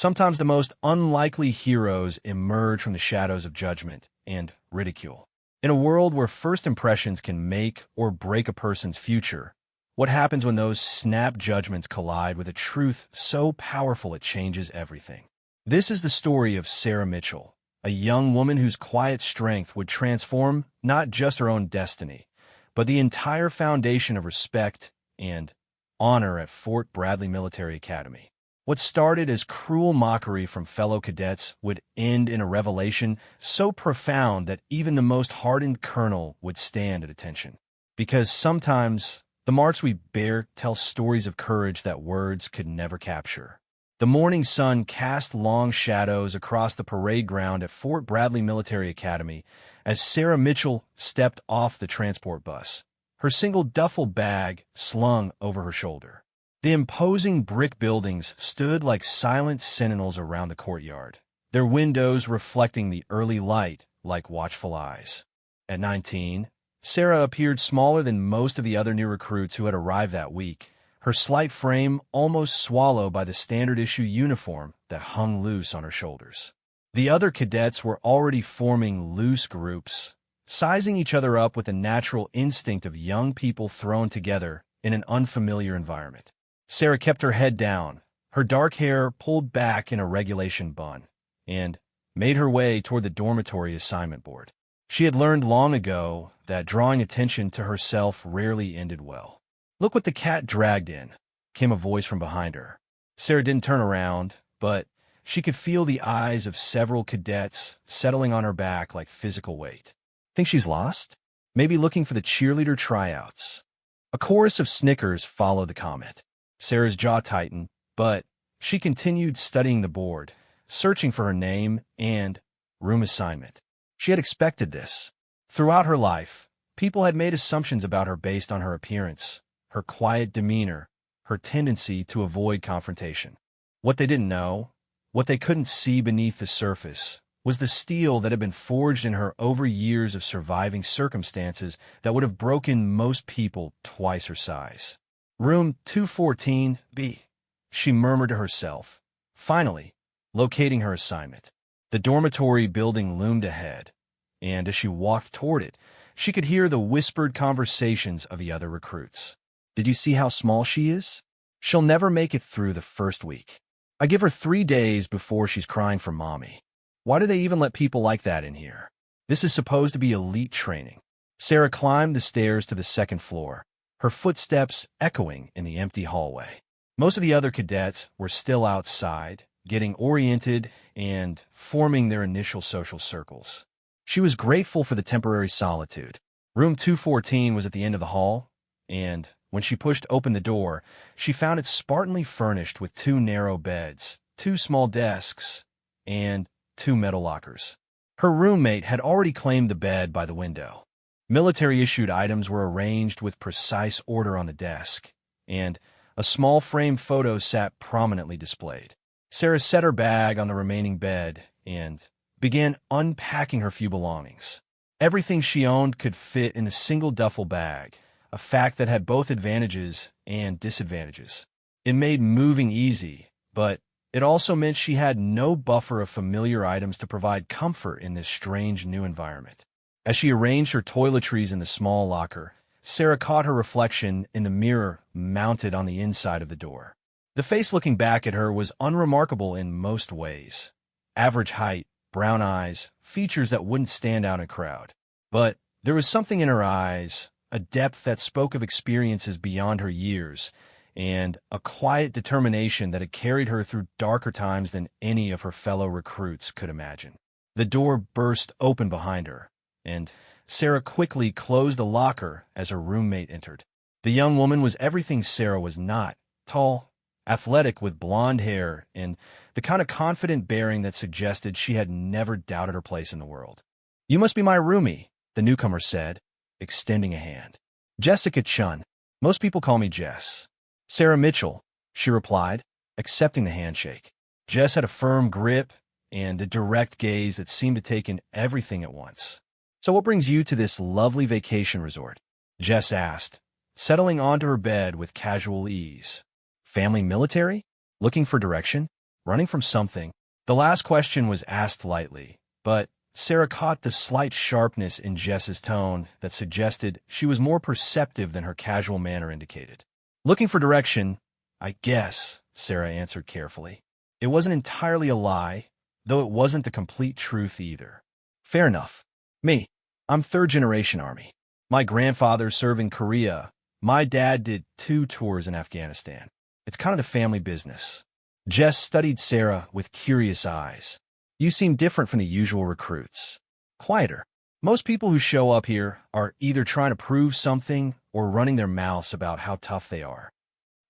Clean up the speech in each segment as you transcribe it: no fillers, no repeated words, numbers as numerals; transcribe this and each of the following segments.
Sometimes the most unlikely heroes emerge from the shadows of judgment and ridicule. In a world where first impressions can make or break a person's future, what happens when those snap judgments collide with a truth so powerful it changes everything? This is the story of Sarah Mitchell, a young woman whose quiet strength would transform not just her own destiny, but the entire foundation of respect and honor at Fort Bradley Military Academy. What started as cruel mockery from fellow cadets would end in a revelation so profound that even the most hardened colonel would stand at attention. Because sometimes the marks we bear tell stories of courage that words could never capture. The morning sun cast long shadows across the parade ground at Fort Bradley Military Academy as Sarah Mitchell stepped off the transport bus, her single duffel bag slung over her shoulder. The imposing brick buildings stood like silent sentinels around the courtyard, their windows reflecting the early light like watchful eyes. At 19, Sarah appeared smaller than most of the other new recruits who had arrived that week, her slight frame almost swallowed by the standard-issue uniform that hung loose on her shoulders. The other cadets were already forming loose groups, sizing each other up with the natural instinct of young people thrown together in an unfamiliar environment. Sarah kept her head down, her dark hair pulled back in a regulation bun, and made her way toward the dormitory assignment board. She had learned long ago that drawing attention to herself rarely ended well. "Look what the cat dragged in," came a voice from behind her. Sarah didn't turn around, but she could feel the eyes of several cadets settling on her back like physical weight. Think she's lost? Maybe looking for the cheerleader tryouts. A chorus of snickers followed the comment. Sarah's jaw tightened, but she continued studying the board, searching for her name and room assignment. She had expected this. Throughout her life, people had made assumptions about her based on her appearance, her quiet demeanor, her tendency to avoid confrontation. What they didn't know, what they couldn't see beneath the surface, was the steel that had been forged in her over years of surviving circumstances that would have broken most people twice her size. "Room 214B," she murmured to herself, finally locating her assignment. The dormitory building loomed ahead, and as she walked toward it, she could hear the whispered conversations of the other recruits. "Did you see how small she is? She'll never make it through the first week. I give her 3 days before she's crying for mommy. Why do they even let people like that in here? This is supposed to be elite training." Sarah climbed the stairs to the second floor, her footsteps echoing in the empty hallway. Most of the other cadets were still outside, getting oriented and forming their initial social circles. She was grateful for the temporary solitude. Room 214 was at the end of the hall, and when she pushed open the door, she found it spartanly furnished with 2 narrow beds, 2 small desks, and 2 metal lockers. Her roommate had already claimed the bed by the window. Military-issued items were arranged with precise order on the desk, and a small framed photo sat prominently displayed. Sarah set her bag on the remaining bed and began unpacking her few belongings. Everything she owned could fit in a single duffel bag, a fact that had both advantages and disadvantages. It made moving easy, but it also meant she had no buffer of familiar items to provide comfort in this strange new environment. As she arranged her toiletries in the small locker, Sarah caught her reflection in the mirror mounted on the inside of the door. The face looking back at her was unremarkable in most ways. Average height, brown eyes, features that wouldn't stand out in a crowd. But there was something in her eyes, a depth that spoke of experiences beyond her years, and a quiet determination that had carried her through darker times than any of her fellow recruits could imagine. The door burst open behind her, and Sarah quickly closed the locker as her roommate entered. The young woman was everything Sarah was not: tall, athletic with blonde hair, and the kind of confident bearing that suggested she had never doubted her place in the world. "You must be my roomie," the newcomer said, extending a hand. "Jessica Chun. Most people call me Jess." "Sarah Mitchell," she replied, accepting the handshake. Jess had a firm grip and a direct gaze that seemed to take in everything at once. "So what brings you to this lovely vacation resort?" Jess asked, settling onto her bed with casual ease. "Family military? Looking for direction?" Running from something. The last question was asked lightly, but Sarah caught the slight sharpness in Jess's tone that suggested she was more perceptive than her casual manner indicated. Looking for direction, I guess, Sarah answered carefully. It wasn't entirely a lie, though it wasn't the complete truth either. Fair enough. Me, I'm third-generation Army. My grandfather served in Korea. My dad did 2 tours in Afghanistan. It's kind of the family business. Jess studied Sarah with curious eyes. You seem different from the usual recruits. Quieter. Most people who show up here are either trying to prove something or running their mouths about how tough they are.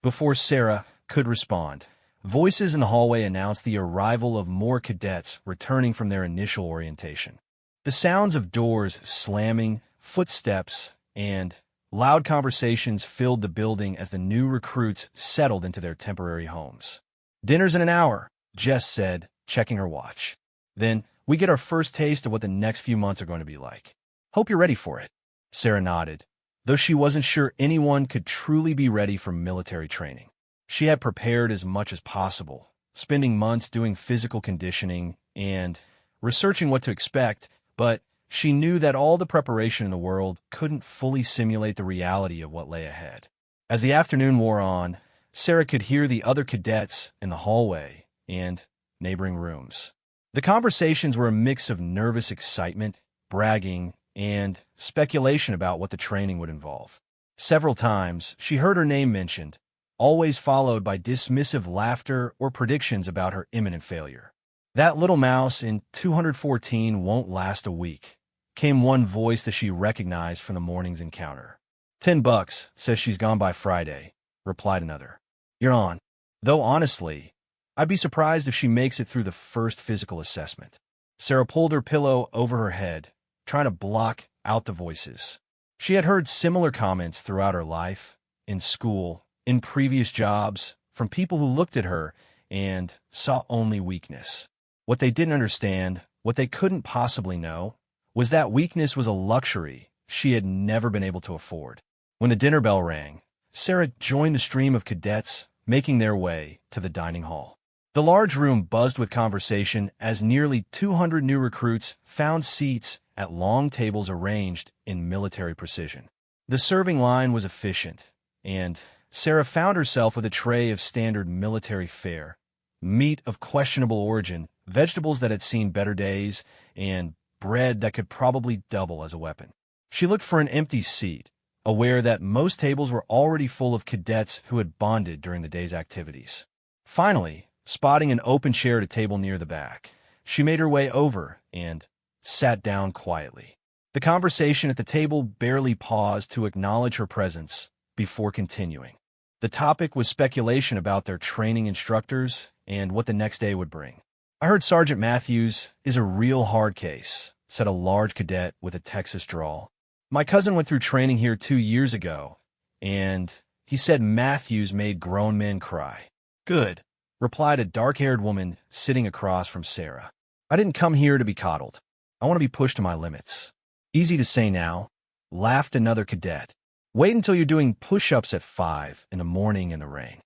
Before Sarah could respond, voices in the hallway announced the arrival of more cadets returning from their initial orientation. The sounds of doors slamming, footsteps, and loud conversations filled the building as the new recruits settled into their temporary homes. Dinner's in an hour, Jess said, checking her watch. Then we get our first taste of what the next few months are going to be like. Hope you're ready for it. Sarah nodded, though she wasn't sure anyone could truly be ready for military training. She had prepared as much as possible, spending months doing physical conditioning and researching what to expect, but she knew that all the preparation in the world couldn't fully simulate the reality of what lay ahead. As the afternoon wore on, Sarah could hear the other cadets in the hallway and neighboring rooms. The conversations were a mix of nervous excitement, bragging, and speculation about what the training would involve. Several times, she heard her name mentioned, always followed by dismissive laughter or predictions about her imminent failure. That little mouse in 214 won't last a week, came one voice that she recognized from the morning's encounter. $10, says she's gone by Friday, replied another. You're on. Though honestly, I'd be surprised if she makes it through the first physical assessment. Sarah pulled her pillow over her head, trying to block out the voices. She had heard similar comments throughout her life, in school, in previous jobs, from people who looked at her and saw only weakness. What they didn't understand, what they couldn't possibly know, was that weakness was a luxury she had never been able to afford. When the dinner bell rang, Sarah joined the stream of cadets making their way to the dining hall. The large room buzzed with conversation as nearly 200 new recruits found seats at long tables arranged in military precision. The serving line was efficient, and Sarah found herself with a tray of standard military fare, meat of questionable origin, vegetables that had seen better days, and bread that could probably double as a weapon. She looked for an empty seat, aware that most tables were already full of cadets who had bonded during the day's activities. Finally, spotting an open chair at a table near the back, she made her way over and sat down quietly. The conversation at the table barely paused to acknowledge her presence before continuing. The topic was speculation about their training instructors and what the next day would bring. I heard Sergeant Matthews is a real hard case, said a large cadet with a Texas drawl. My cousin went through training here 2 years ago, and he said Matthews made grown men cry. Good, replied a dark-haired woman sitting across from Sarah. I didn't come here to be coddled. I want to be pushed to my limits. Easy to say now, laughed another cadet. Wait until you're doing push-ups at 5 in the morning in the rain.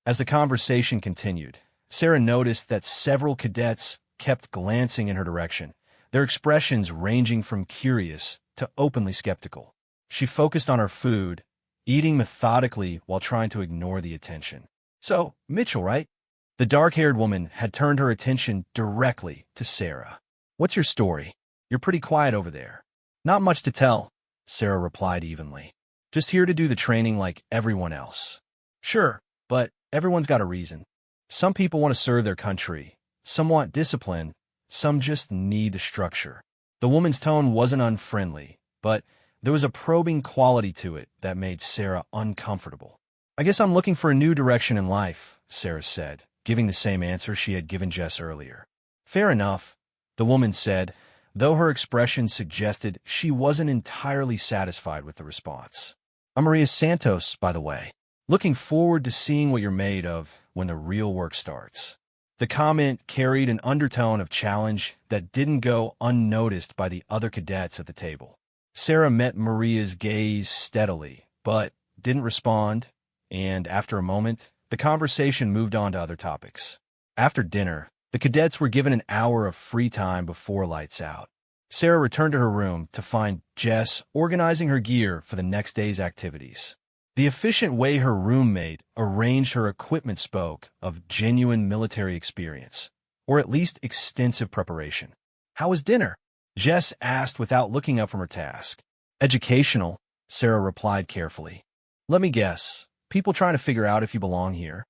As the conversation continued, Sarah noticed that several cadets kept glancing in her direction, their expressions ranging from curious to openly skeptical. She focused on her food, eating methodically while trying to ignore the attention. So, Mitchell, right? The dark-haired woman had turned her attention directly to Sarah. What's your story? You're pretty quiet over there. Not much to tell, Sarah replied evenly. Just here to do the training like everyone else. Sure, but everyone's got a reason. Some people want to serve their country. Some want discipline. Some just need the structure. The woman's tone wasn't unfriendly, but there was a probing quality to it that made Sarah uncomfortable. I guess I'm looking for a new direction in life, Sarah said, giving the same answer she had given Jess earlier. Fair enough, the woman said, though her expression suggested she wasn't entirely satisfied with the response. I'm Maria Santos, by the way. Looking forward to seeing what you're made of when the real work starts. The comment carried an undertone of challenge that didn't go unnoticed by the other cadets at the table. Sarah met Maria's gaze steadily, but didn't respond, and after a moment, the conversation moved on to other topics. After dinner, the cadets were given an hour of free time before lights out. Sarah returned to her room to find Jess organizing her gear for the next day's activities. The efficient way her roommate arranged her equipment spoke of genuine military experience, or at least extensive preparation. "How was dinner?" Jess asked without looking up from her task. "Educational," Sarah replied carefully. "Let me guess, people trying to figure out if you belong here?"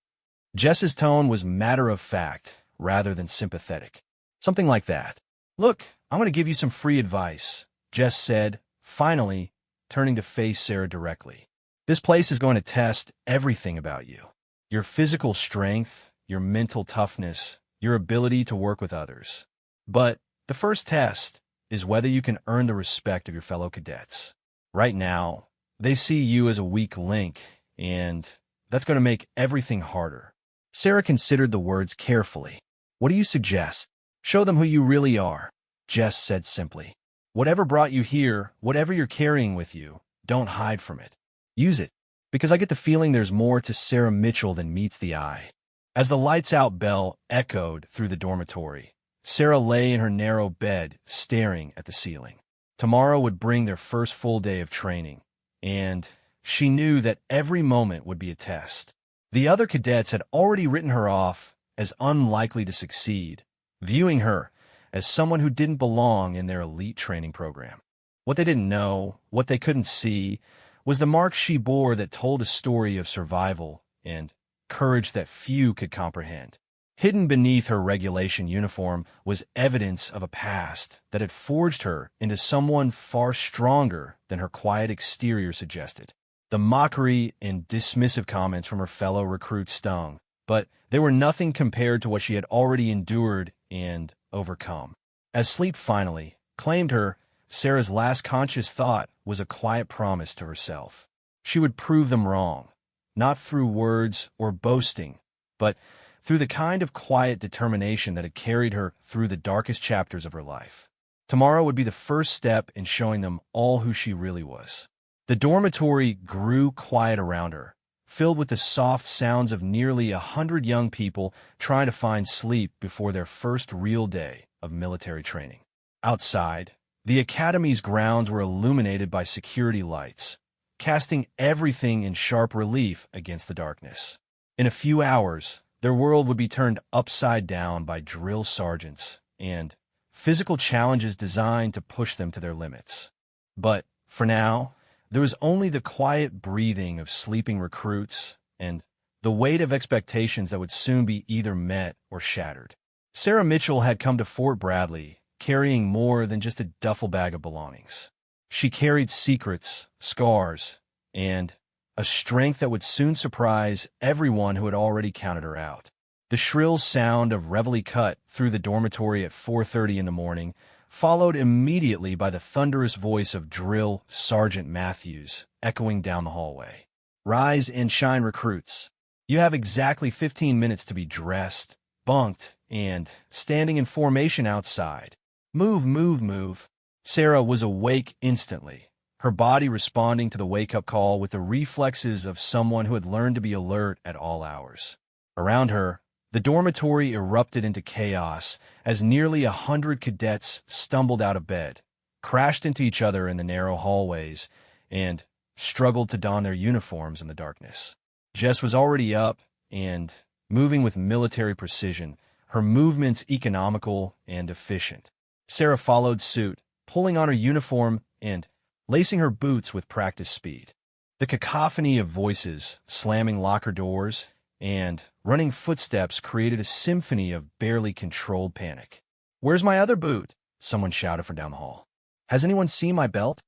Jess's tone was matter-of-fact rather than sympathetic. "Something like that." "Look, I'm going to give you some free advice," Jess said, finally turning to face Sarah directly. "This place is going to test everything about you. Your physical strength, your mental toughness, your ability to work with others. But the first test is whether you can earn the respect of your fellow cadets. Right now, they see you as a weak link, and that's going to make everything harder." Sarah considered the words carefully. "What do you suggest?" "Show them who you really are," Jess said simply. "Whatever brought you here, whatever you're carrying with you, don't hide from it. Use it, because I get the feeling there's more to Sarah Mitchell than meets the eye." As the lights-out bell echoed through the dormitory, Sarah lay in her narrow bed, staring at the ceiling. Tomorrow would bring their first full day of training, and she knew that every moment would be a test. The other cadets had already written her off as unlikely to succeed, viewing her as someone who didn't belong in their elite training program. What they didn't know, what they couldn't see, was the mark she bore that told a story of survival and courage that few could comprehend. Hidden beneath her regulation uniform was evidence of a past that had forged her into someone far stronger than her quiet exterior suggested. The mockery and dismissive comments from her fellow recruits stung, but they were nothing compared to what she had already endured and overcome. As sleep finally claimed her, Sarah's last conscious thought was a quiet promise to herself. She would prove them wrong, not through words or boasting, but through the kind of quiet determination that had carried her through the darkest chapters of her life. Tomorrow would be the first step in showing them all who she really was. The dormitory grew quiet around her, filled with the soft sounds of nearly 100 young people trying to find sleep before their first real day of military training. Outside, the academy's grounds were illuminated by security lights, casting everything in sharp relief against the darkness. In a few hours, their world would be turned upside down by drill sergeants and physical challenges designed to push them to their limits. But for now, there was only the quiet breathing of sleeping recruits and the weight of expectations that would soon be either met or shattered. Sarah Mitchell had come to Fort Bradley carrying more than just a duffel bag of belongings. She carried secrets, scars, and a strength that would soon surprise everyone who had already counted her out. The shrill sound of reveille cut through the dormitory at 4:30 in the morning, followed immediately by the thunderous voice of Drill Sergeant Matthews echoing down the hallway. "Rise and shine, recruits. You have exactly 15 minutes to be dressed, bunked, and standing in formation outside. Move, move, move." Sarah was awake instantly, her body responding to the wake-up call with the reflexes of someone who had learned to be alert at all hours. Around her, the dormitory erupted into chaos as nearly 100 cadets stumbled out of bed, crashed into each other in the narrow hallways, and struggled to don their uniforms in the darkness. Jess was already up and moving with military precision, her movements economical and efficient. Sarah followed suit, pulling on her uniform and lacing her boots with practiced speed. The cacophony of voices, slamming locker doors, and running footsteps created a symphony of barely controlled panic. "Where's my other boot?" someone shouted from down the hall. "Has anyone seen my belt?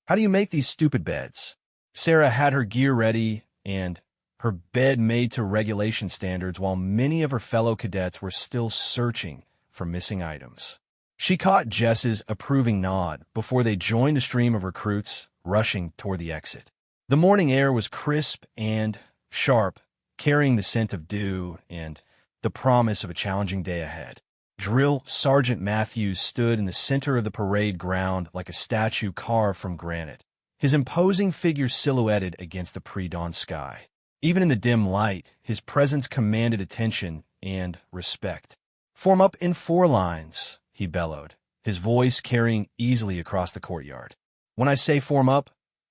How do you make these stupid beds?" Sarah had her gear ready and her bed made to regulation standards while many of her fellow cadets were still searching for missing items. She caught Jess's approving nod before they joined the stream of recruits rushing toward the exit. The morning air was crisp and sharp, carrying the scent of dew and the promise of a challenging day ahead. Drill Sergeant Matthews stood in the center of the parade ground like a statue carved from granite, his imposing figure silhouetted against the pre-dawn sky. Even in the dim light, his presence commanded attention and respect. "Form up in 4 lines," he bellowed, his voice carrying easily across the courtyard. "When I say form up,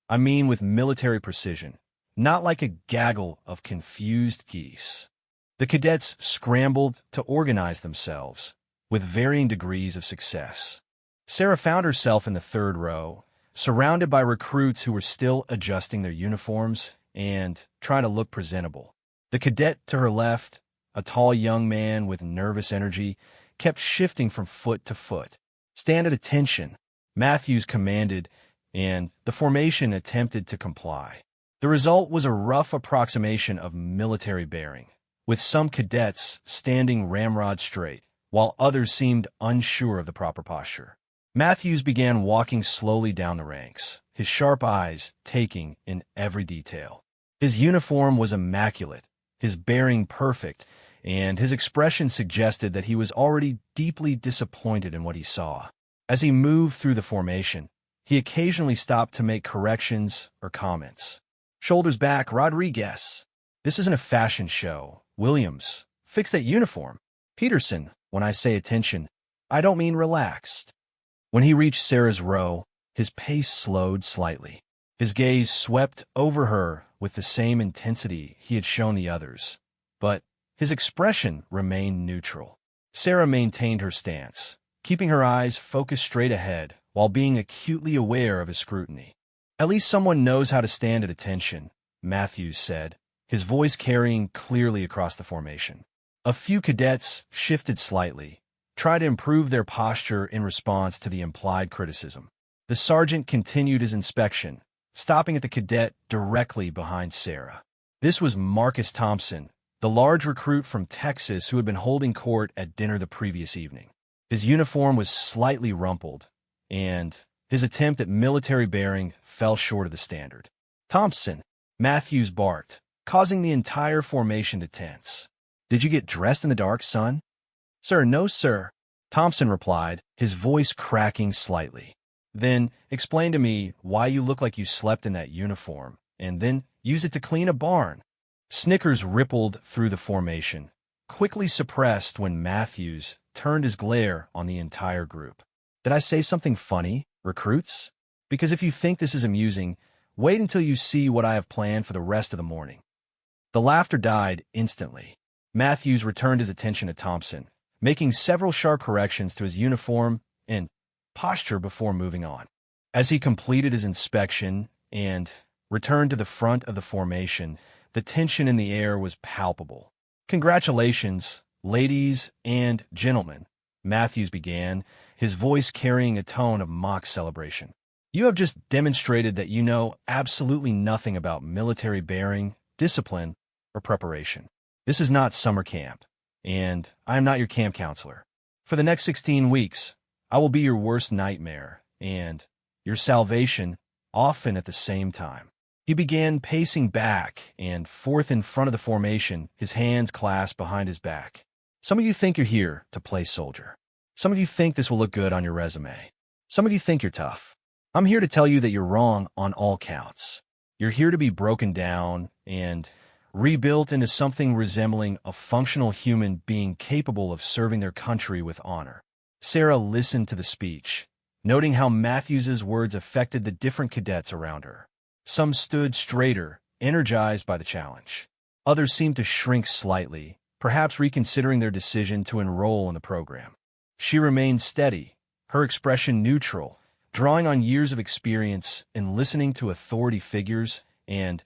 I mean with military precision, not like a gaggle of confused geese." The cadets scrambled to organize themselves, with varying degrees of success. Sarah found herself in the 3rd row, surrounded by recruits who were still adjusting their uniforms and trying to look presentable. The cadet to her left, a tall young man with nervous energy, kept shifting from foot to foot. "Stand at attention," Matthews commanded, and the formation attempted to comply. The result was a rough approximation of military bearing, with some cadets standing ramrod straight, while others seemed unsure of the proper posture. Matthews began walking slowly down the ranks, his sharp eyes taking in every detail. His uniform was immaculate, his bearing perfect, and his expression suggested that he was already deeply disappointed in what he saw. As he moved through the formation, he occasionally stopped to make corrections or comments. "Shoulders back, Rodriguez. This isn't a fashion show. Williams, fix that uniform. Peterson, when I say attention, I don't mean relaxed." When he reached Sarah's row, his pace slowed slightly. His gaze swept over her with the same intensity he had shown the others, but his expression remained neutral. Sarah maintained her stance, keeping her eyes focused straight ahead while being acutely aware of his scrutiny. "At least someone knows how to stand at attention," Matthews said, his voice carrying clearly across the formation. A few cadets shifted slightly, tried to improve their posture in response to the implied criticism. The sergeant continued his inspection, stopping at the cadet directly behind Sarah. This was Marcus Thompson, the large recruit from Texas who had been holding court at dinner the previous evening. His uniform was slightly rumpled, and his attempt at military bearing fell short of the standard. "Thompson," Matthews barked, causing the entire formation to tense. "Did you get dressed in the dark, son?" "Sir, no, sir," Thompson replied, his voice cracking slightly. "Then explain to me why you look like you slept in that uniform, and then use it to clean a barn." Snickers rippled through the formation, quickly suppressed when Matthews turned his glare on the entire group. "Did I say something funny, recruits? Because if you think this is amusing, wait until you see what I have planned for the rest of the morning." The laughter died instantly. Matthews returned his attention to Thompson, making several sharp corrections to his uniform and posture before moving on. As he completed his inspection and returned to the front of the formation, the tension in the air was palpable. "Congratulations, ladies and gentlemen," Matthews began, his voice carrying a tone of mock celebration. "You have just demonstrated that you know absolutely nothing about military bearing, discipline, or preparation. This is not summer camp, and I am not your camp counselor. For the next 16 weeks, I will be your worst nightmare and your salvation, often at the same time." He began pacing back and forth in front of the formation, his hands clasped behind his back. "Some of you think you're here to play soldier. Some of you think this will look good on your resume. Some of you think you're tough. I'm here to tell you that you're wrong on all counts. You're here to be broken down and rebuilt into something resembling a functional human being capable of serving their country with honor." Sarah listened to the speech, noting how Matthews's words affected the different cadets around her. Some stood straighter, energized by the challenge. Others seemed to shrink slightly, perhaps reconsidering their decision to enroll in the program. She remained steady, her expression neutral, drawing on years of experience in listening to authority figures and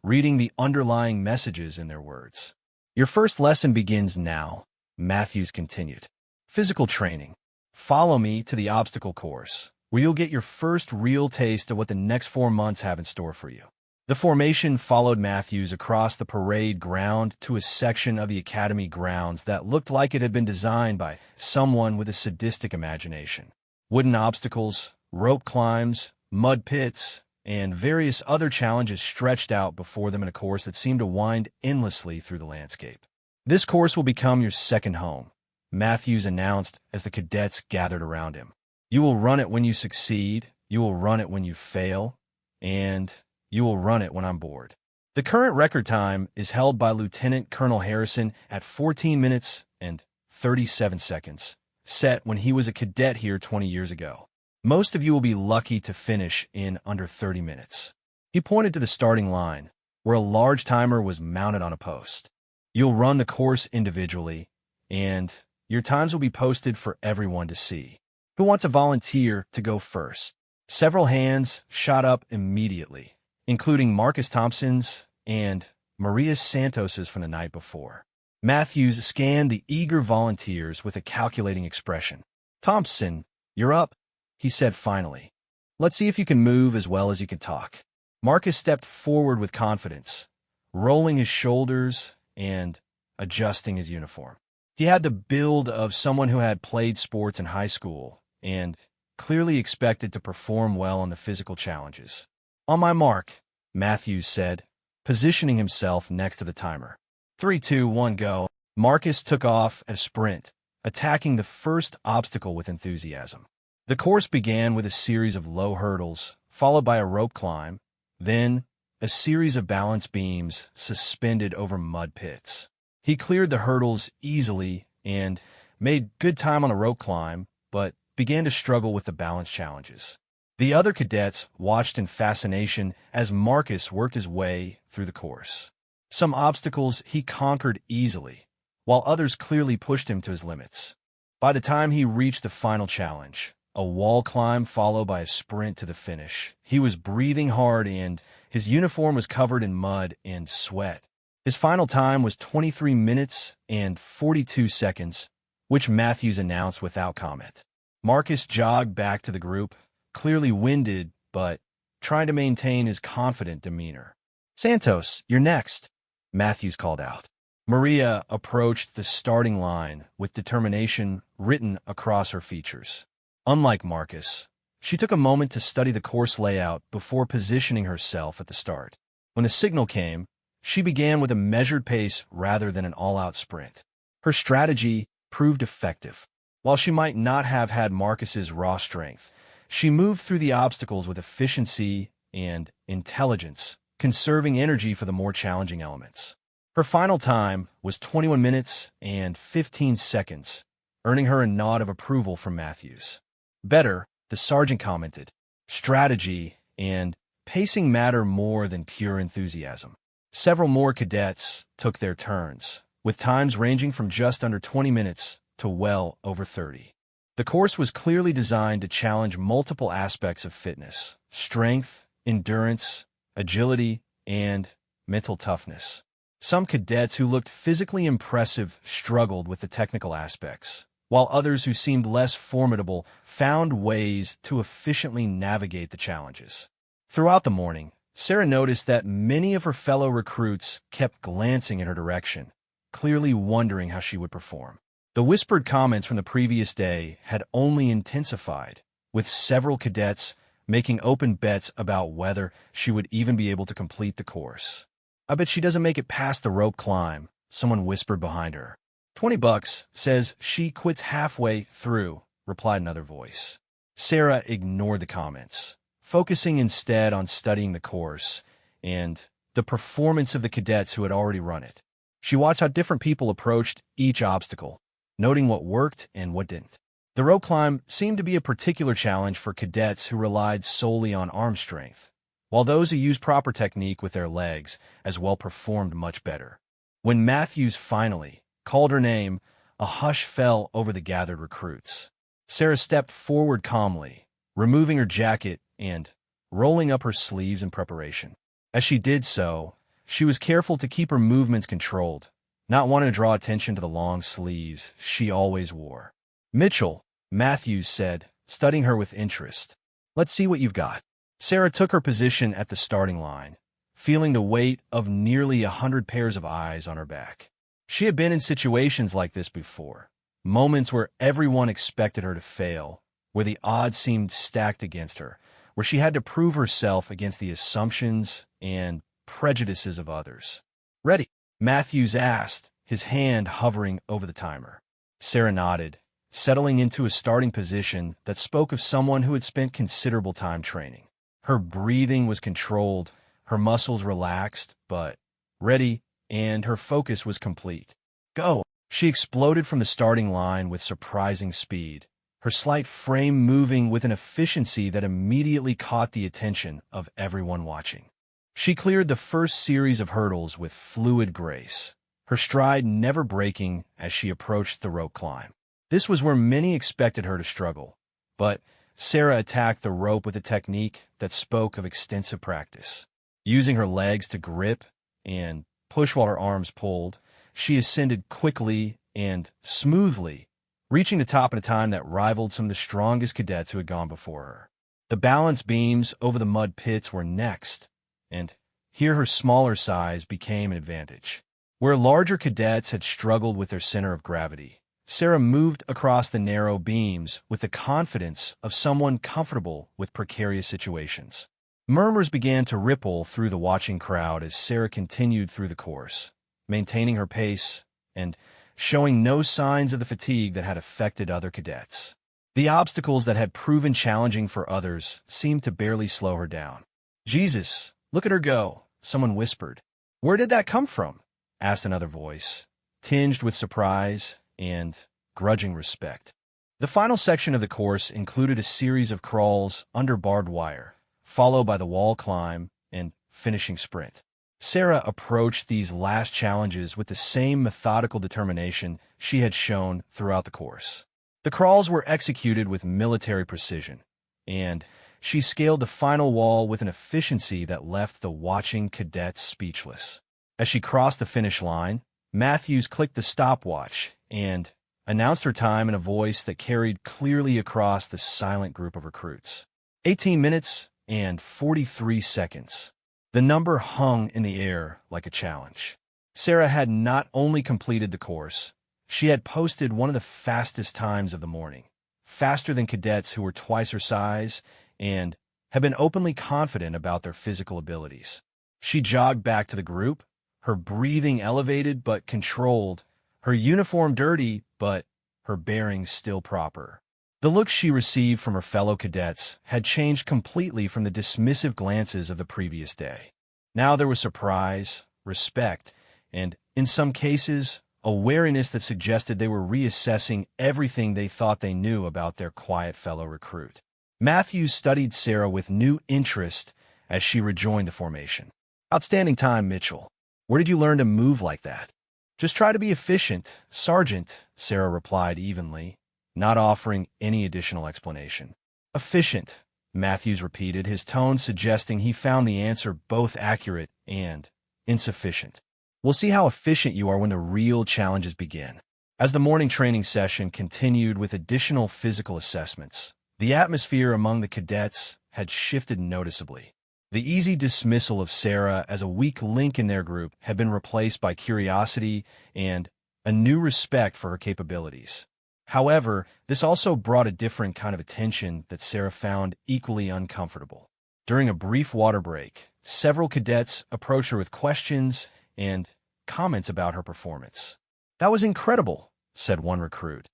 reading the underlying messages in their words. "Your first lesson begins now," Matthews continued. "Physical training. Follow me to the obstacle course, where you'll get your first real taste of what the next 4 months have in store for you." The formation followed Matthews across the parade ground to a section of the academy grounds that looked like it had been designed by someone with a sadistic imagination. Wooden obstacles, rope climbs, mud pits, and various other challenges stretched out before them in a course that seemed to wind endlessly through the landscape. "This course will become your second home," Matthews announced as the cadets gathered around him. "You will run it when you succeed, you will run it when you fail, and you will run it when I'm bored." The current record time is held by Lieutenant Colonel Harrison at 14 minutes and 37 seconds, set when he was a cadet here 20 years ago. Most of you will be lucky to finish in under 30 minutes. He pointed to the starting line, where a large timer was mounted on a post. You'll run the course individually, and your times will be posted for everyone to see. Who wants to volunteer to go first? Several hands shot up immediately, including Marcus Thompson's and Maria Santos's from the night before. Matthews scanned the eager volunteers with a calculating expression. "Thompson, you're up," he said finally. "Let's see if you can move as well as you can talk." Marcus stepped forward with confidence, rolling his shoulders and adjusting his uniform. He had the build of someone who had played sports in high school and clearly expected to perform well on the physical challenges. "On my mark," Matthews said, positioning himself next to the timer. 3, 2, 1, go. Marcus took off at a sprint, attacking the first obstacle with enthusiasm. The course began with a series of low hurdles, followed by a rope climb, then a series of balance beams suspended over mud pits. He cleared the hurdles easily and made good time on the rope climb, but began to struggle with the balance challenges. The other cadets watched in fascination as Marcus worked his way through the course. Some obstacles he conquered easily, while others clearly pushed him to his limits. By the time he reached the final challenge, a wall climb followed by a sprint to the finish, he was breathing hard and his uniform was covered in mud and sweat. His final time was 23 minutes and 42 seconds, which Matthews announced without comment. Marcus jogged back to the group, clearly winded, but trying to maintain his confident demeanor. "Santos, you're next," Matthews called out. Maria approached the starting line with determination written across her features. Unlike Marcus, she took a moment to study the course layout before positioning herself at the start. When the signal came, she began with a measured pace rather than an all-out sprint. Her strategy proved effective. While she might not have had Marcus's raw strength, she moved through the obstacles with efficiency and intelligence, conserving energy for the more challenging elements. Her final time was 21 minutes and 15 seconds, earning her a nod of approval from Matthews. "Better," the sergeant commented. "Strategy and pacing matter more than pure enthusiasm." Several more cadets took their turns, with times ranging from just under 20 minutes to well over 30. The course was clearly designed to challenge multiple aspects of fitness: strength, endurance, agility, and mental toughness. Some cadets who looked physically impressive struggled with the technical aspects, while others who seemed less formidable found ways to efficiently navigate the challenges. Throughout the morning, Sarah noticed that many of her fellow recruits kept glancing in her direction, clearly wondering how she would perform. The whispered comments from the previous day had only intensified, with several cadets making open bets about whether she would even be able to complete the course. "I bet she doesn't make it past the rope climb," someone whispered behind her. $20 says she quits halfway through," replied another voice. Sarah ignored the comments, focusing instead on studying the course and the performance of the cadets who had already run it. She watched how different people approached each obstacle, noting what worked and what didn't. The rope climb seemed to be a particular challenge for cadets who relied solely on arm strength, while those who used proper technique with their legs as well performed much better. When Matthews finally called her name, a hush fell over the gathered recruits. Sarah stepped forward calmly, removing her jacket and rolling up her sleeves in preparation. As she did so, she was careful to keep her movements controlled, not wanting to draw attention to the long sleeves she always wore. "Mitchell," Matthews said, studying her with interest. "Let's see what you've got." Sarah took her position at the starting line, feeling the weight of nearly 100 pairs of eyes on her back. She had been in situations like this before, moments where everyone expected her to fail, where the odds seemed stacked against her, where she had to prove herself against the assumptions and prejudices of others. "Ready?" Matthews asked, his hand hovering over the timer. Sarah nodded, settling into a starting position that spoke of someone who had spent considerable time training. Her breathing was controlled, her muscles relaxed, but ready, and her focus was complete. Go! She exploded from the starting line with surprising speed, her slight frame moving with an efficiency that immediately caught the attention of everyone watching. She cleared the first series of hurdles with fluid grace, her stride never breaking as she approached the rope climb. This was where many expected her to struggle, but Sarah attacked the rope with a technique that spoke of extensive practice. Using her legs to grip and push while her arms pulled, she ascended quickly and smoothly, reaching the top in a time that rivaled some of the strongest cadets who had gone before her. The balance beams over the mud pits were next, and here her smaller size became an advantage. Where larger cadets had struggled with their center of gravity, Sarah moved across the narrow beams with the confidence of someone comfortable with precarious situations. Murmurs began to ripple through the watching crowd as Sarah continued through the course, maintaining her pace and showing no signs of the fatigue that had affected other cadets. The obstacles that had proven challenging for others seemed to barely slow her down. "Jesus, look at her go," someone whispered. "Where did that come from?" asked another voice, tinged with surprise and grudging respect. The final section of the course included a series of crawls under barbed wire, followed by the wall climb and finishing sprint. Sarah approached these last challenges with the same methodical determination she had shown throughout the course. The crawls were executed with military precision, and she scaled the final wall with an efficiency that left the watching cadets speechless. As she crossed the finish line, Matthews clicked the stopwatch and announced her time in a voice that carried clearly across the silent group of recruits. 18 minutes and 43 seconds. The number hung in the air like a challenge. Sarah had not only completed the course, she had posted one of the fastest times of the morning, faster than cadets who were twice her size and had been openly confident about their physical abilities. She jogged back to the group, her breathing elevated but controlled, her uniform dirty but her bearings still proper. The look she received from her fellow cadets had changed completely from the dismissive glances of the previous day. Now there was surprise, respect, and, in some cases, a wariness that suggested they were reassessing everything they thought they knew about their quiet fellow recruit. Matthews studied Sarah with new interest as she rejoined the formation. "Outstanding time, Mitchell. Where did you learn to move like that?" "Just try to be efficient, Sergeant," Sarah replied evenly, not offering any additional explanation. "Efficient," Matthews repeated, his tone suggesting he found the answer both accurate and insufficient. "We'll see how efficient you are when the real challenges begin." As the morning training session continued with additional physical assessments, the atmosphere among the cadets had shifted noticeably. The easy dismissal of Sarah as a weak link in their group had been replaced by curiosity and a new respect for her capabilities. However, this also brought a different kind of attention that Sarah found equally uncomfortable. During a brief water break, several cadets approached her with questions and comments about her performance. "That was incredible," said one recruit,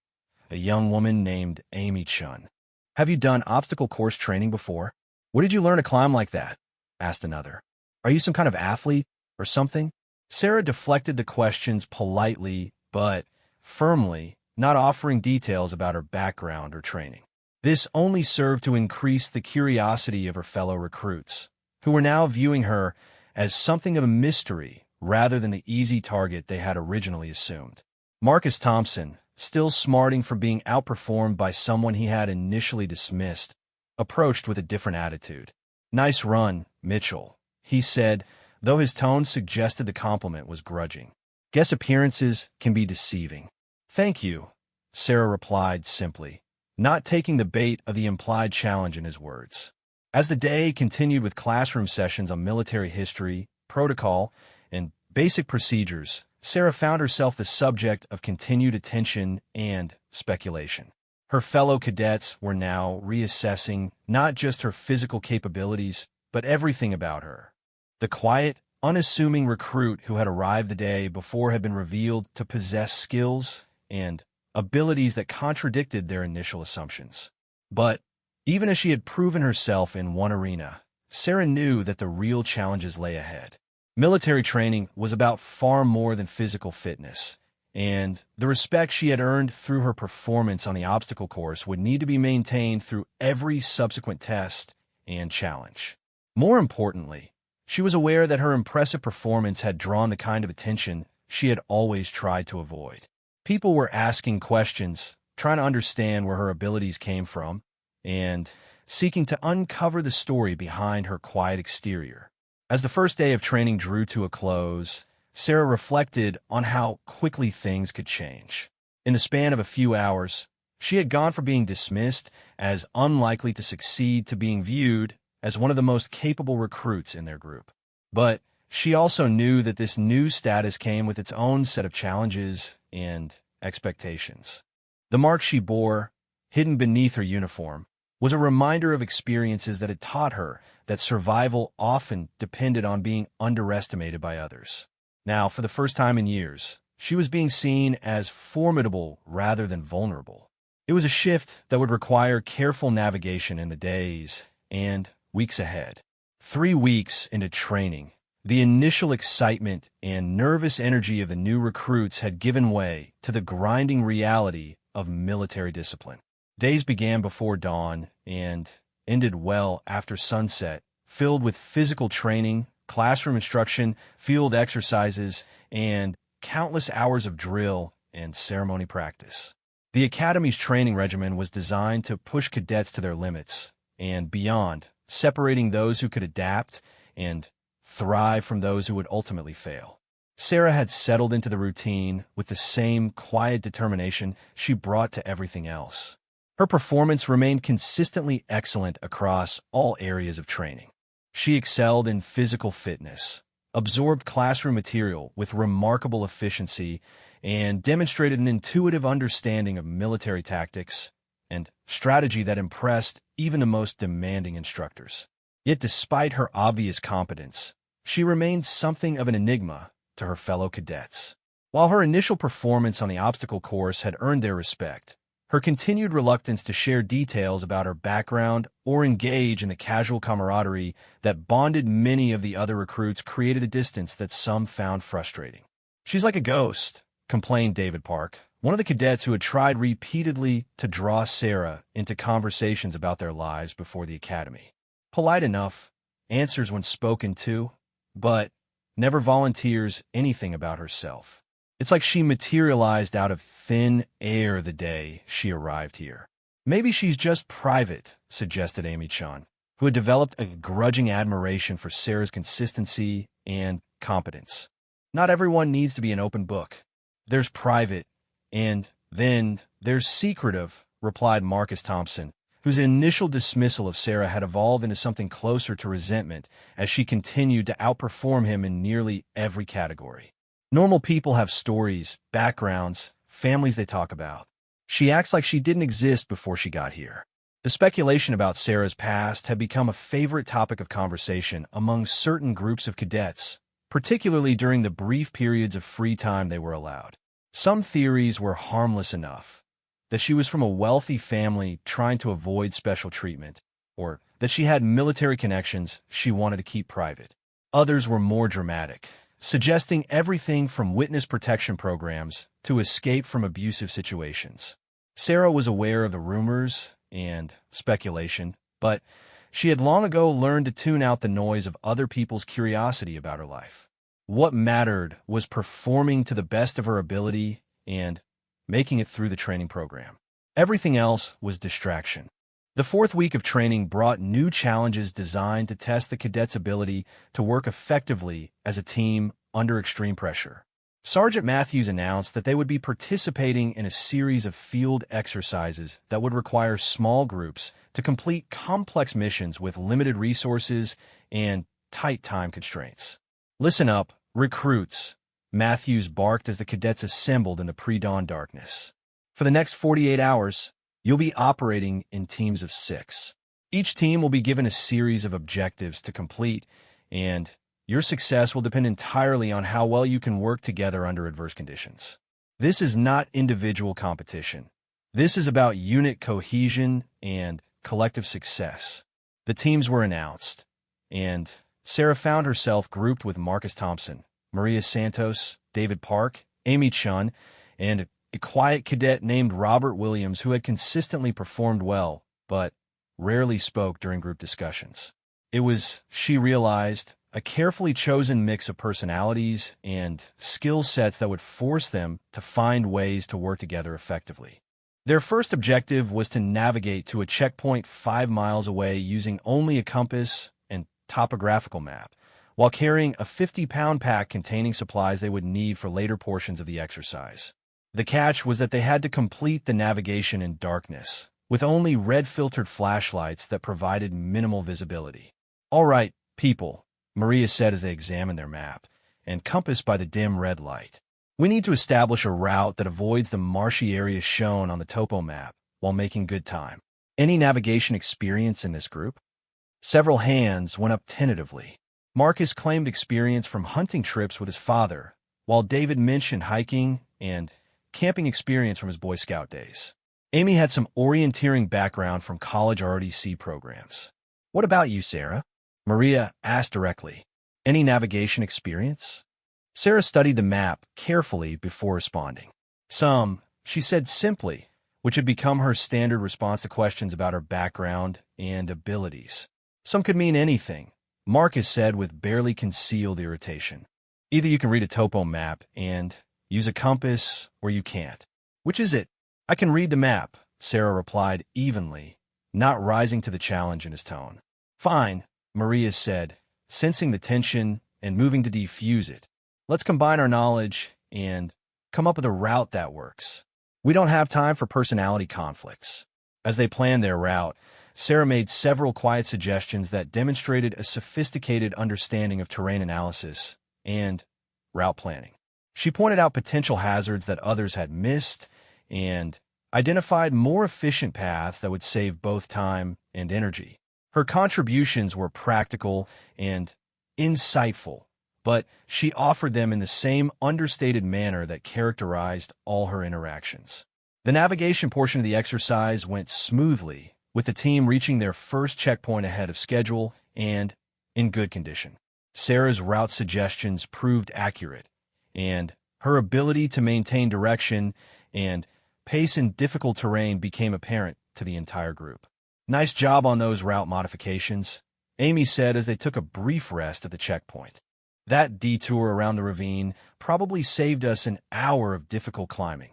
a young woman named Amy Chun. "Have you done obstacle course training before? Where did you learn to climb like that?" asked another. "Are you some kind of athlete or something?" Sarah deflected the questions politely but firmly, not offering details about her background or training. This only served to increase the curiosity of her fellow recruits, who were now viewing her as something of a mystery rather than the easy target they had originally assumed. Marcus Thompson, still smarting for being outperformed by someone he had initially dismissed, approached with a different attitude. "Nice run, Mitchell," he said, though his tone suggested the compliment was grudging. "Guess appearances can be deceiving." "Thank you," Sarah replied simply, not taking the bait of the implied challenge in his words. As the day continued with classroom sessions on military history, protocol, and basic procedures, Sarah found herself the subject of continued attention and speculation. Her fellow cadets were now reassessing not just her physical capabilities, but everything about her. The quiet, unassuming recruit who had arrived the day before had been revealed to possess skills and abilities that contradicted their initial assumptions. But even as she had proven herself in one arena, Sarah knew that the real challenges lay ahead. Military training was about far more than physical fitness, and the respect she had earned through her performance on the obstacle course would need to be maintained through every subsequent test and challenge. More importantly, she was aware that her impressive performance had drawn the kind of attention she had always tried to avoid. People were asking questions, trying to understand where her abilities came from, and seeking to uncover the story behind her quiet exterior. As the first day of training drew to a close, Sarah reflected on how quickly things could change. In the span of a few hours, she had gone from being dismissed as unlikely to succeed to being viewed as one of the most capable recruits in their group. But she also knew that this new status came with its own set of challenges and expectations. The mark she bore, hidden beneath her uniform, was a reminder of experiences that had taught her that survival often depended on being underestimated by others. Now, for the first time in years, she was being seen as formidable rather than vulnerable. It was a shift that would require careful navigation in the days and weeks ahead. 3 weeks into training, the initial excitement and nervous energy of the new recruits had given way to the grinding reality of military discipline. Days began before dawn and ended well after sunset, filled with physical training, classroom instruction, field exercises, and countless hours of drill and ceremony practice. The Academy's training regimen was designed to push cadets to their limits and beyond, separating those who could adapt and thrive from those who would ultimately fail. Sarah had settled into the routine with the same quiet determination she brought to everything else. Her performance remained consistently excellent across all areas of training. She excelled in physical fitness, absorbed classroom material with remarkable efficiency, and demonstrated an intuitive understanding of military tactics and strategy that impressed even the most demanding instructors. Yet despite her obvious competence, she remained something of an enigma to her fellow cadets. While her initial performance on the obstacle course had earned their respect, her continued reluctance to share details about her background or engage in the casual camaraderie that bonded many of the other recruits created a distance that some found frustrating. "She's like a ghost," complained David Park, one of the cadets who had tried repeatedly to draw Sarah into conversations about their lives before the academy. "Polite enough, answers when spoken to, but never volunteers anything about herself. It's like she materialized out of thin air the day she arrived here." "Maybe she's just private," suggested Amy Chan, who had developed a grudging admiration for Sarah's consistency and competence. "Not everyone needs to be an open book. There's private, and then there's secretive," replied Marcus Thompson, whose initial dismissal of Sarah had evolved into something closer to resentment as she continued to outperform him in nearly every category. "Normal people have stories, backgrounds, families they talk about. She acts like she didn't exist before she got here." The speculation about Sarah's past had become a favorite topic of conversation among certain groups of cadets, particularly during the brief periods of free time they were allowed. Some theories were harmless enough, that she was from a wealthy family trying to avoid special treatment, or that she had military connections she wanted to keep private. Others were more dramatic, suggesting everything from witness protection programs to escape from abusive situations. Sarah was aware of the rumors and speculation, but she had long ago learned to tune out the noise of other people's curiosity about her life. What mattered was performing to the best of her ability and making it through the training program. Everything else was distraction. The 4th week of training brought new challenges designed to test the cadets' ability to work effectively as a team under extreme pressure. Sergeant Matthews announced that they would be participating in a series of field exercises that would require small groups to complete complex missions with limited resources and tight time constraints. "Listen up, recruits," Matthews barked as the cadets assembled in the pre-dawn darkness. "For the next 48 hours, you'll be operating in teams of 6. Each team will be given a series of objectives to complete, and your success will depend entirely on how well you can work together under adverse conditions. This is not individual competition. This is about unit cohesion and collective success." The teams were announced, and Sarah found herself grouped with Marcus Thompson, Maria Santos, David Park, Amy Chun, and a quiet cadet named Robert Williams who had consistently performed well, but rarely spoke during group discussions. It was, she realized, a carefully chosen mix of personalities and skill sets that would force them to find ways to work together effectively. Their first objective was to navigate to a checkpoint 5 miles away using only a compass and topographical map, while carrying a 50-pound pack containing supplies they would need for later portions of the exercise. The catch was that they had to complete the navigation in darkness, with only red-filtered flashlights that provided minimal visibility. "All right, people," Maria said as they examined their map, encompassed by the dim red light. "We need to establish a route that avoids the marshy areas shown on the topo map while making good time. Any navigation experience in this group?" Several hands went up tentatively. Marcus claimed experience from hunting trips with his father, while David mentioned hiking and camping experience from his Boy Scout days. Amy had some orienteering background from college ROTC programs. "What about you, Sarah?" Maria asked directly. "Any navigation experience?" Sarah studied the map carefully before responding. "Some," she said simply, which had become her standard response to questions about her background and abilities. "Some could mean anything," Marcus said with barely concealed irritation. "Either you can read a topo map and use a compass, or you can't. Which is it?" "I can read the map," Sarah replied evenly, not rising to the challenge in his tone. "Fine," Maria said, sensing the tension and moving to defuse it. "Let's combine our knowledge and come up with a route that works. We don't have time for personality conflicts." As they planned their route, Sarah made several quiet suggestions that demonstrated a sophisticated understanding of terrain analysis and route planning. She pointed out potential hazards that others had missed and identified more efficient paths that would save both time and energy. Her contributions were practical and insightful, but she offered them in the same understated manner that characterized all her interactions. The navigation portion of the exercise went smoothly, with the team reaching their first checkpoint ahead of schedule and in good condition. Sarah's route suggestions proved accurate, and her ability to maintain direction and pace in difficult terrain became apparent to the entire group. "Nice job on those route modifications," Amy said as they took a brief rest at the checkpoint. "That detour around the ravine probably saved us an hour of difficult climbing."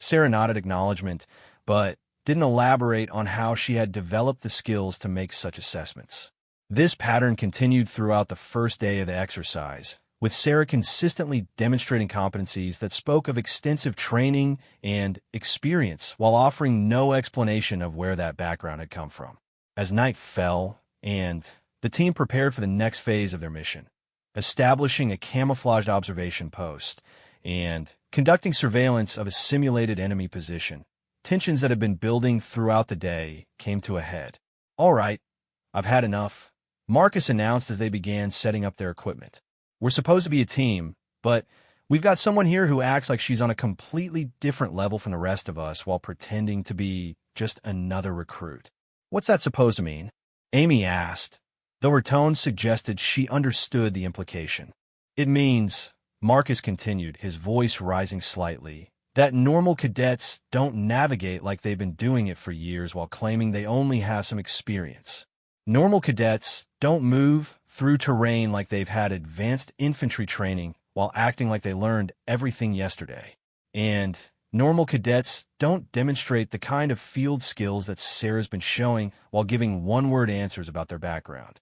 Sarah nodded acknowledgement, but didn't elaborate on how she had developed the skills to make such assessments. This pattern continued throughout the first day of the exercise, with Sarah consistently demonstrating competencies that spoke of extensive training and experience while offering no explanation of where that background had come from. As night fell and the team prepared for the next phase of their mission, establishing a camouflaged observation post and conducting surveillance of a simulated enemy position, tensions that had been building throughout the day came to a head. "All right, I've had enough," Marcus announced as they began setting up their equipment. "We're supposed to be a team, but we've got someone here who acts like she's on a completely different level from the rest of us while pretending to be just another recruit." "What's that supposed to mean?" Amy asked, though her tone suggested she understood the implication. "It means," Marcus continued, his voice rising slightly, "that normal cadets don't navigate like they've been doing it for years while claiming they only have some experience. Normal cadets don't move through terrain like they've had advanced infantry training while acting like they learned everything yesterday. And normal cadets don't demonstrate the kind of field skills that Sarah's been showing while giving one-word answers about their background."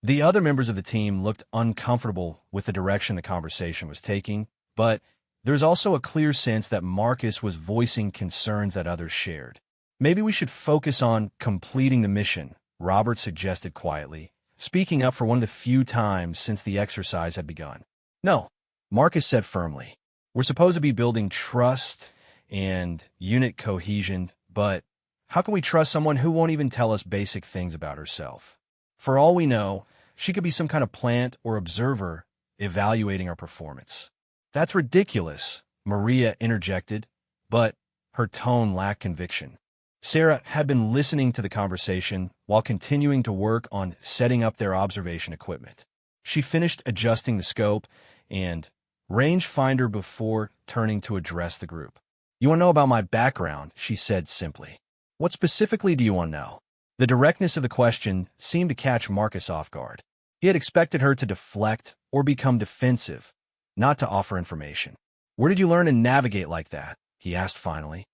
The other members of the team looked uncomfortable with the direction the conversation was taking, but there's also a clear sense that Marcus was voicing concerns that others shared. "Maybe we should focus on completing the mission," Robert suggested quietly, speaking up for one of the few times since the exercise had begun. "No," Marcus said firmly. "We're supposed to be building trust and unit cohesion, but how can we trust someone who won't even tell us basic things about herself? For all we know, she could be some kind of plant or observer evaluating our performance." "That's ridiculous," Maria interjected, but her tone lacked conviction. Sarah had been listening to the conversation while continuing to work on setting up their observation equipment. She finished adjusting the scope and rangefinder before turning to address the group. "You want to know about my background?" she said simply. "What specifically do you want to know?" The directness of the question seemed to catch Marcus off guard. He had expected her to deflect or become defensive, not to offer information. "Where did you learn to navigate like that?" he asked finally.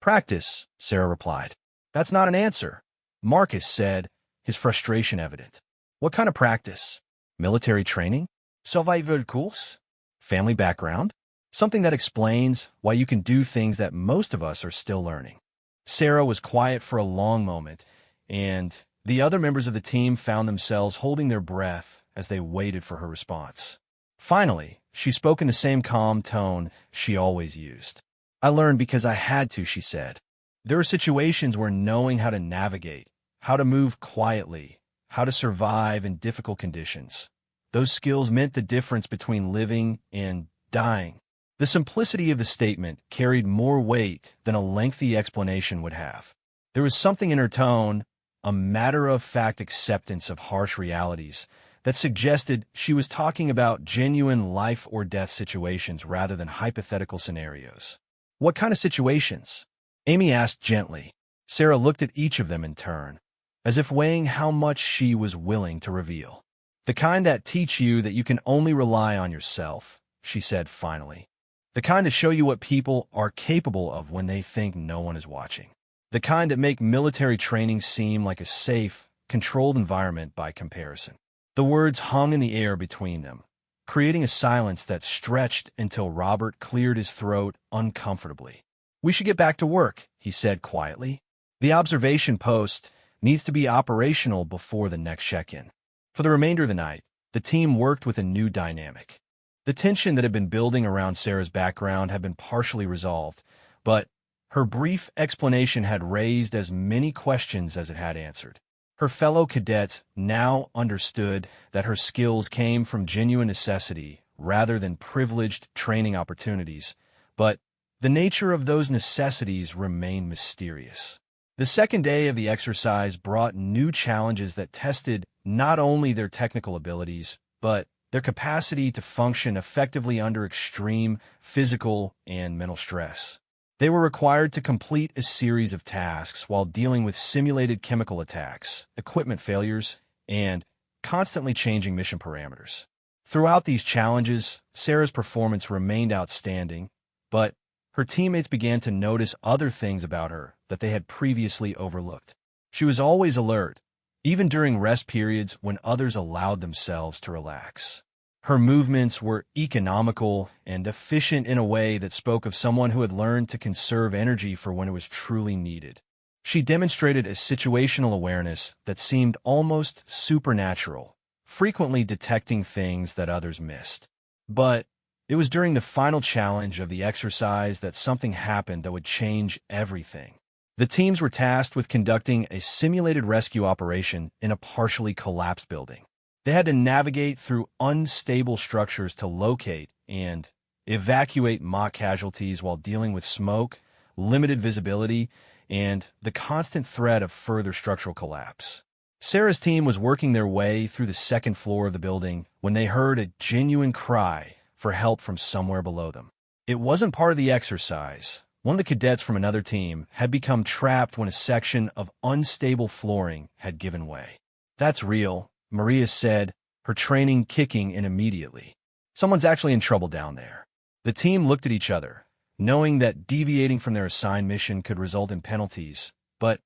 "Practice," Sarah replied. "That's not an answer," Marcus said, his frustration evident. "What kind of practice? Military training? Survival course? Family background? Something that explains why you can do things that most of us are still learning." Sarah was quiet for a long moment, and the other members of the team found themselves holding their breath as they waited for her response. Finally, she spoke in the same calm tone she always used. "I learned because I had to," she said. "There are situations where knowing how to navigate, how to move quietly, how to survive in difficult conditions, those skills meant the difference between living and dying." The simplicity of the statement carried more weight than a lengthy explanation would have. There was something in her tone, a matter-of-fact acceptance of harsh realities, that suggested she was talking about genuine life-or-death situations rather than hypothetical scenarios. "What kind of situations?" Amy asked gently. Sarah looked at each of them in turn, as if weighing how much she was willing to reveal. "The kind that teach you that you can only rely on yourself," she said finally. "The kind that show you what people are capable of when they think no one is watching. The kind that make military training seem like a safe, controlled environment by comparison." The words hung in the air between them, creating a silence that stretched until Robert cleared his throat uncomfortably. "We should get back to work," he said quietly. "The observation post needs to be operational before the next check-in." For the remainder of the night, the team worked with a new dynamic. The tension that had been building around Sarah's background had been partially resolved, but her brief explanation had raised as many questions as it had answered. Her fellow cadets now understood that her skills came from genuine necessity rather than privileged training opportunities, but the nature of those necessities remained mysterious. The second day of the exercise brought new challenges that tested not only their technical abilities, but their capacity to function effectively under extreme physical and mental stress. They were required to complete a series of tasks while dealing with simulated chemical attacks, equipment failures, and constantly changing mission parameters. Throughout these challenges, Sarah's performance remained outstanding, but her teammates began to notice other things about her that they had previously overlooked. She was always alert, even during rest periods when others allowed themselves to relax. Her movements were economical and efficient in a way that spoke of someone who had learned to conserve energy for when it was truly needed. She demonstrated a situational awareness that seemed almost supernatural, frequently detecting things that others missed. But it was during the final challenge of the exercise that something happened that would change everything. The teams were tasked with conducting a simulated rescue operation in a partially collapsed building. They had to navigate through unstable structures to locate and evacuate mock casualties while dealing with smoke, limited visibility, and the constant threat of further structural collapse. Sarah's team was working their way through the second floor of the building when they heard a genuine cry for help from somewhere below them. It wasn't part of the exercise. One of the cadets from another team had become trapped when a section of unstable flooring had given way. "That's real," Maria said, her training kicking in immediately. "Someone's actually in trouble down there." The team looked at each other, knowing that deviating from their assigned mission could result in penalties, but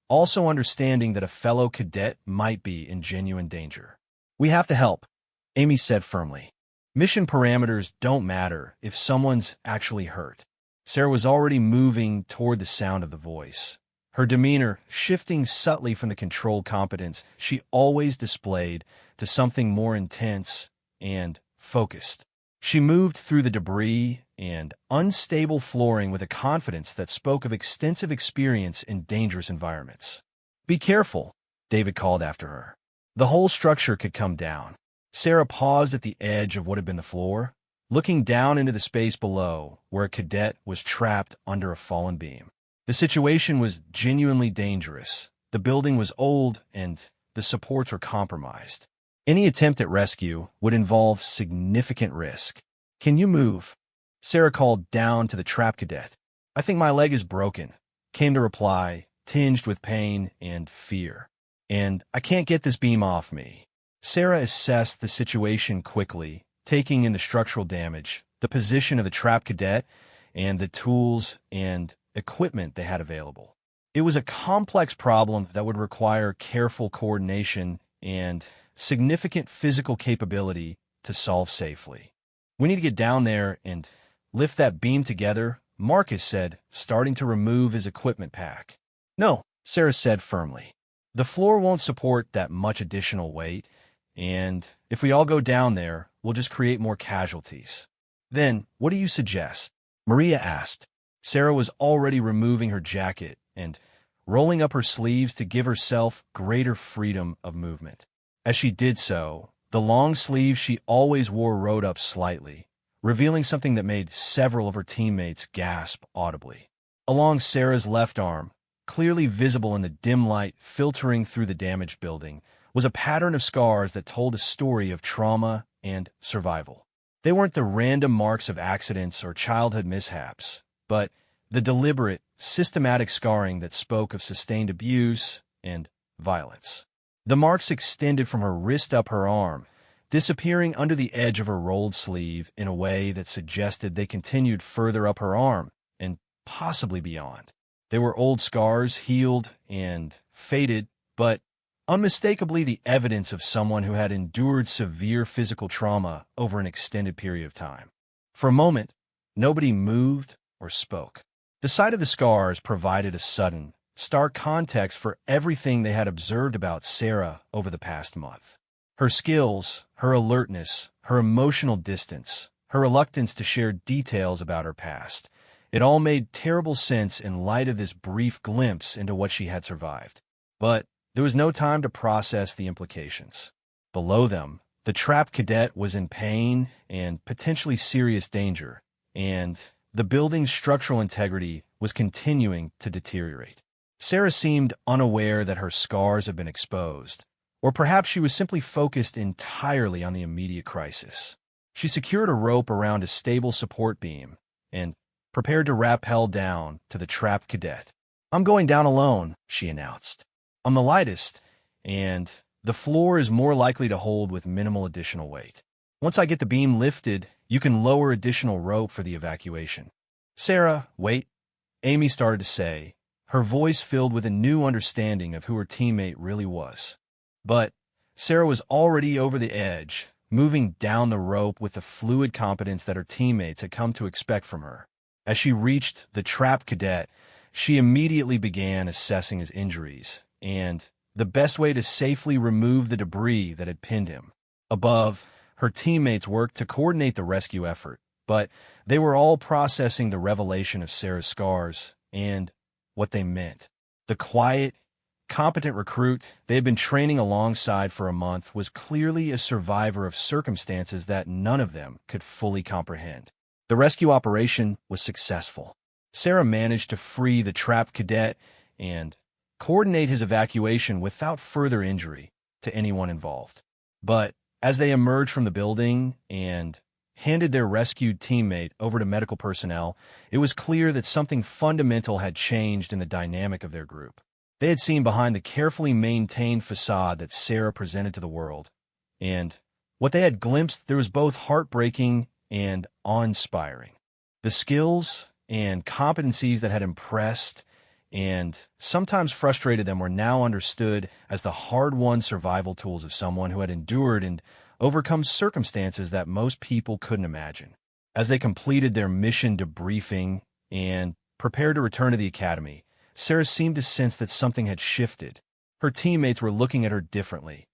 also understanding that a fellow cadet might be in genuine danger. "We have to help," Amy said firmly. "Mission parameters don't matter if someone's actually hurt." Sarah was already moving toward the sound of the voice, her demeanor shifting subtly from the controlled competence she always displayed to something more intense and focused. She moved through the debris and unstable flooring with a confidence that spoke of extensive experience in dangerous environments. "Be careful," David called after her. The whole structure could come down. Sarah paused at the edge of what had been the floor, looking down into the space below where a cadet was trapped under a fallen beam. The situation was genuinely dangerous. The building was old and the supports were compromised. Any attempt at rescue would involve significant risk. "Can you move?" Sarah called down to the trap cadet. "I think my leg is broken," came the reply, tinged with pain and fear. "And I can't get this beam off me." Sarah assessed the situation quickly, taking in the structural damage, the position of the trap cadet, and the tools and equipment they had available. It was a complex problem that would require careful coordination and significant physical capability to solve safely. "We need to get down there and lift that beam together," Marcus said, starting to remove his equipment pack. "No," Sarah said firmly. "The floor won't support that much additional weight, and if we all go down there, we'll just create more casualties." "Then, what do you suggest?" Maria asked. Sarah was already removing her jacket and rolling up her sleeves to give herself greater freedom of movement. As she did so, the long sleeve she always wore rode up slightly, revealing something that made several of her teammates gasp audibly. Along Sarah's left arm, clearly visible in the dim light filtering through the damaged building, was a pattern of scars that told a story of trauma and survival. They weren't the random marks of accidents or childhood mishaps, but the deliberate, systematic scarring that spoke of sustained abuse and violence. The marks extended from her wrist up her arm, disappearing under the edge of her rolled sleeve in a way that suggested they continued further up her arm and possibly beyond. They were old scars, healed and faded, but unmistakably the evidence of someone who had endured severe physical trauma over an extended period of time. For a moment, nobody moved or spoke. The sight of the scars provided a sudden, stark context for everything they had observed about Sarah over the past month. Her skills, her alertness, her emotional distance, her reluctance to share details about her past. It all made terrible sense in light of this brief glimpse into what she had survived. But there was no time to process the implications. Below them, the trapped cadet was in pain and potentially serious danger, and the building's structural integrity was continuing to deteriorate. Sarah seemed unaware that her scars had been exposed, or perhaps she was simply focused entirely on the immediate crisis. She secured a rope around a stable support beam and prepared to rappel down to the trapped cadet. "I'm going down alone," she announced. "I'm the lightest, and the floor is more likely to hold with minimal additional weight. Once I get the beam lifted, you can lower additional rope for the evacuation." "Sarah, wait," Amy started to say, her voice filled with a new understanding of who her teammate really was. But Sarah was already over the edge, moving down the rope with the fluid competence that her teammates had come to expect from her. As she reached the trapped cadet, she immediately began assessing his injuries and the best way to safely remove the debris that had pinned him. Above, her teammates worked to coordinate the rescue effort, but they were all processing the revelation of Sarah's scars and what they meant. The quiet, competent recruit they had been training alongside for a month was clearly a survivor of circumstances that none of them could fully comprehend. The rescue operation was successful. Sarah managed to free the trapped cadet and coordinate his evacuation without further injury to anyone involved. But as they emerged from the building and handed their rescued teammate over to medical personnel, it was clear that something fundamental had changed in the dynamic of their group. They had seen behind the carefully maintained facade that Sarah presented to the world, and what they had glimpsed there was both heartbreaking and awe-inspiring. The skills and competencies that had impressed and sometimes frustrated them were now understood as the hard-won survival tools of someone who had endured and overcome circumstances that most people couldn't imagine. As they completed their mission debriefing and prepared to return to the academy, Sarah seemed to sense that something had shifted. Her teammates were looking at her differently,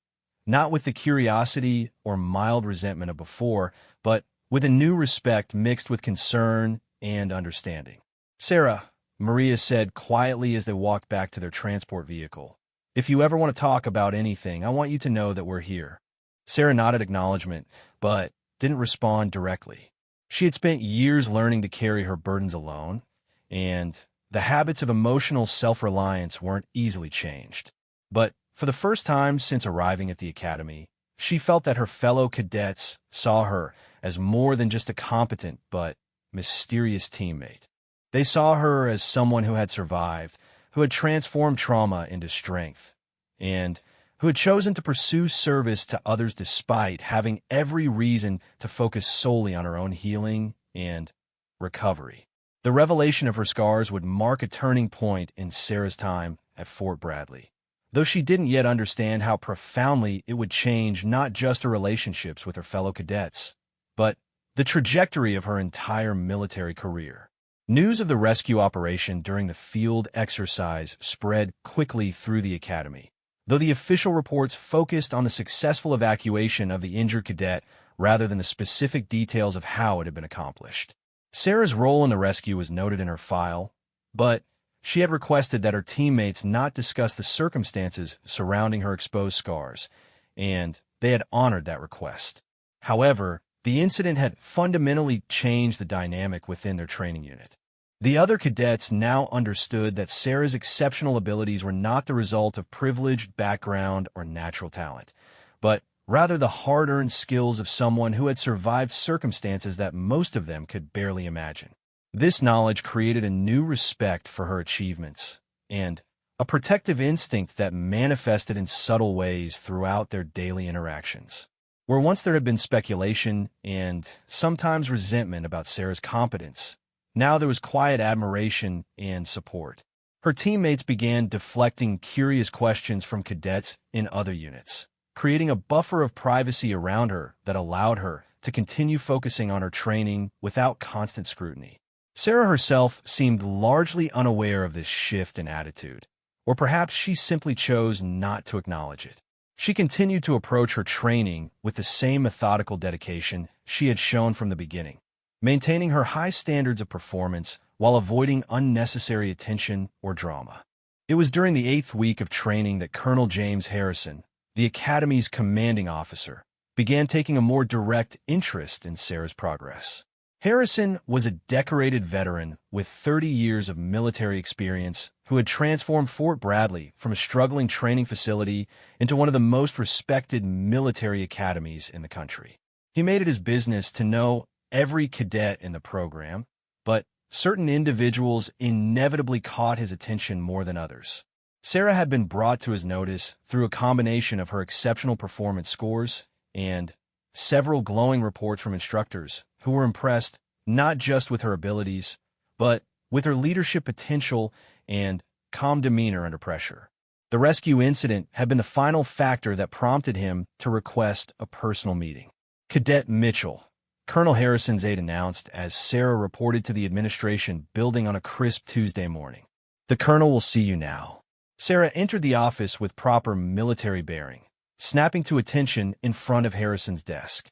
not with the curiosity or mild resentment of before, but with a new respect mixed with concern and understanding. "Sarah," Maria said quietly as they walked back to their transport vehicle, "if you ever want to talk about anything, I want you to know that we're here." Sarah nodded acknowledgement, but didn't respond directly. She had spent years learning to carry her burdens alone, and The habits of emotional self-reliance weren't easily changed. But for the first time since arriving at the academy, she felt that her fellow cadets saw her as more than just a competent but mysterious teammate. They saw her as someone who had survived, who had transformed trauma into strength, and who had chosen to pursue service to others despite having every reason to focus solely on her own healing and recovery. The revelation of her scars would mark a turning point in Sarah's time at Fort Bradley, though she didn't yet understand how profoundly it would change not just her relationships with her fellow cadets, but the trajectory of her entire military career. News of the rescue operation during the field exercise spread quickly through the academy, though the official reports focused on the successful evacuation of the injured cadet rather than the specific details of how it had been accomplished. Sarah's role in the rescue was noted in her file, but she had requested that her teammates not discuss the circumstances surrounding her exposed scars, and they had honored that request. However, the incident had fundamentally changed the dynamic within their training unit. The other cadets now understood that Sarah's exceptional abilities were not the result of privileged background or natural talent, but rather the hard-earned skills of someone who had survived circumstances that most of them could barely imagine. This knowledge created a new respect for her achievements and a protective instinct that manifested in subtle ways throughout their daily interactions. Where once there had been speculation and sometimes resentment about Sarah's competence, now there was quiet admiration and support. Her teammates began deflecting curious questions from cadets in other units, creating a buffer of privacy around her that allowed her to continue focusing on her training without constant scrutiny. Sarah herself seemed largely unaware of this shift in attitude, or perhaps she simply chose not to acknowledge it. She continued to approach her training with the same methodical dedication she had shown from the beginning, maintaining her high standards of performance while avoiding unnecessary attention or drama. It was during the 8th week of training that Colonel James Harrison, the Academy's commanding officer, began taking a more direct interest in Sarah's progress. Harrison was a decorated veteran with 30 years of military experience who had transformed Fort Bradley from a struggling training facility into one of the most respected military academies in the country. He made it his business to know every cadet in the program, but certain individuals inevitably caught his attention more than others. Sarah had been brought to his notice through a combination of her exceptional performance scores and several glowing reports from instructors who were impressed not just with her abilities, but with her leadership potential and calm demeanor under pressure. The rescue incident had been the final factor that prompted him to request a personal meeting. Cadet Mitchell, Colonel Harrison's aide announced as Sarah reported to the administration building on a crisp Tuesday morning. The colonel will see you now. Sarah entered the office with proper military bearing, snapping to attention in front of Harrison's desk.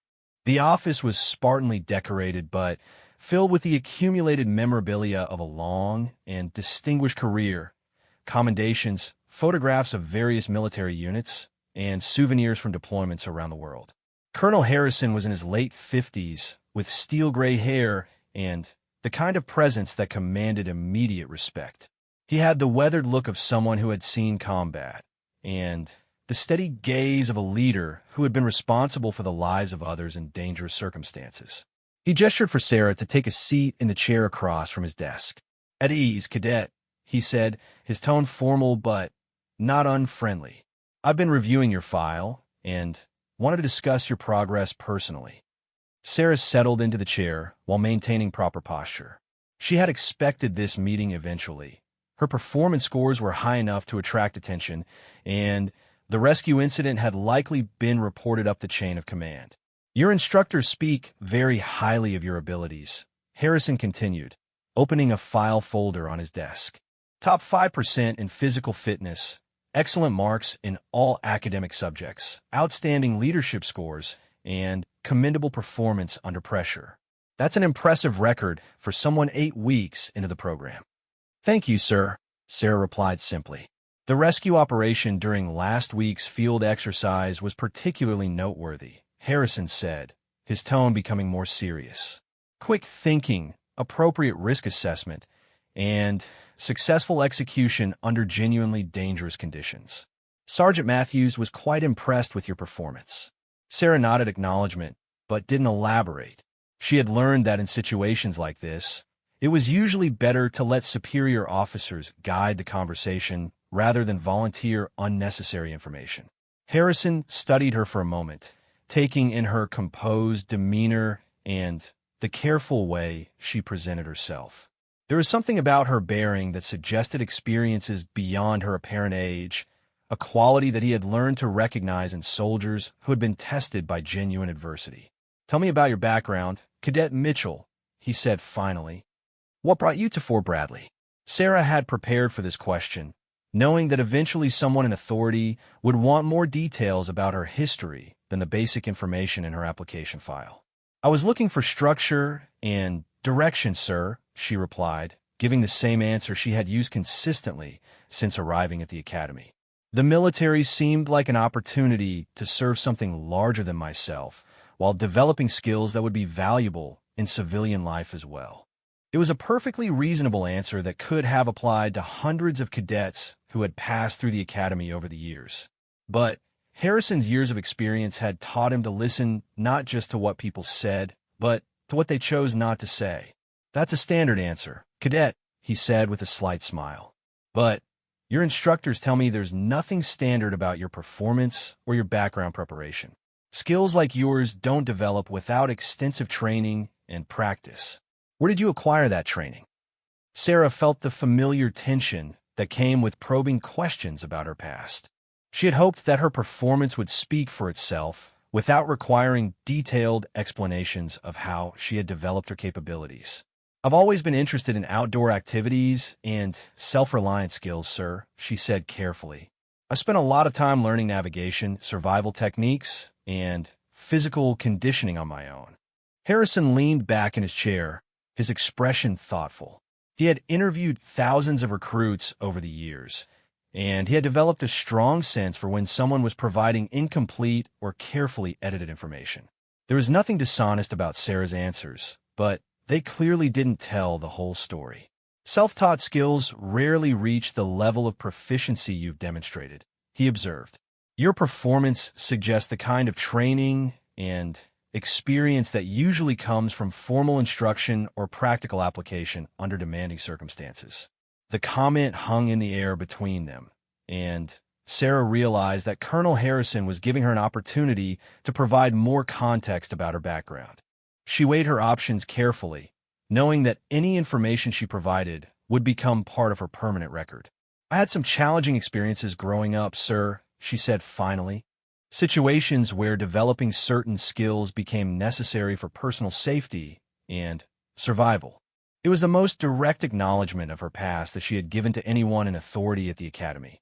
The office was spartanly decorated but filled with the accumulated memorabilia of a long and distinguished career, commendations, photographs of various military units, and souvenirs from deployments around the world. Colonel Harrison was in his late 50s with steel-gray hair and the kind of presence that commanded immediate respect. He had the weathered look of someone who had seen combat and the steady gaze of a leader who had been responsible for the lives of others in dangerous circumstances. He gestured for Sarah to take a seat in the chair across from his desk. "At ease, cadet," he said, his tone formal but not unfriendly. "I've been reviewing your file and wanted to discuss your progress personally." Sarah settled into the chair while maintaining proper posture. She had expected this meeting eventually. Her performance scores were high enough to attract attention, and the rescue incident had likely been reported up the chain of command. "Your instructors speak very highly of your abilities," Harrison continued, opening a file folder on his desk. "Top 5% in physical fitness, excellent marks in all academic subjects, outstanding leadership scores, and commendable performance under pressure. That's an impressive record for someone 8 weeks into the program." "Thank you, sir," Sarah replied simply. The rescue operation during last week's field exercise was particularly noteworthy, Harrison said, his tone becoming more serious. "Quick thinking, appropriate risk assessment, and successful execution under genuinely dangerous conditions. Sergeant Matthews was quite impressed with your performance. Sarah nodded acknowledgement, but didn't elaborate. She had learned that in situations like this, it was usually better to let superior officers guide the conversation rather than volunteer unnecessary information. Harrison studied her for a moment, taking in her composed demeanor and the careful way she presented herself. There was something about her bearing that suggested experiences beyond her apparent age, a quality that he had learned to recognize in soldiers who had been tested by genuine adversity. "Tell me about your background, Cadet Mitchell," he said finally. "What brought you to Fort Bradley?" Sarah had prepared for this question, knowing that eventually someone in authority would want more details about her history than the basic information in her application file. "I was looking for structure and direction, sir," she replied, giving the same answer she had used consistently since arriving at the academy. "The military seemed like an opportunity to serve something larger than myself, while developing skills that would be valuable in civilian life as well." It was a perfectly reasonable answer that could have applied to hundreds of cadets who had passed through the academy over the years. But Harrison's years of experience had taught him to listen not just to what people said, but to what they chose not to say. "That's a standard answer, Cadet," he said with a slight smile. "But your instructors tell me there's nothing standard about your performance or your background preparation. Skills like yours don't develop without extensive training and practice. Where did you acquire that training?" Sarah felt the familiar tension that came with probing questions about her past. She had hoped that her performance would speak for itself without requiring detailed explanations of how she had developed her capabilities. "I've always been interested in outdoor activities and self-reliance skills, sir," she said carefully. "I spent a lot of time learning navigation, survival techniques, and physical conditioning on my own." Harrison leaned back in his chair, his expression thoughtful. He had interviewed thousands of recruits over the years, and he had developed a strong sense for when someone was providing incomplete or carefully edited information. There was nothing dishonest about Sarah's answers, but they clearly didn't tell the whole story. "Self-taught skills rarely reach the level of proficiency you've demonstrated," he observed. "Your performance suggests the kind of training and experience that usually comes from formal instruction or practical application under demanding circumstances." The comment hung in the air between them, and Sarah realized that Colonel Harrison was giving her an opportunity to provide more context about her background. She weighed her options carefully, knowing that any information she provided would become part of her permanent record. "I had some challenging experiences growing up, sir," she said finally. "Situations where developing certain skills became necessary for personal safety and survival." It was the most direct acknowledgement of her past that she had given to anyone in authority at the academy,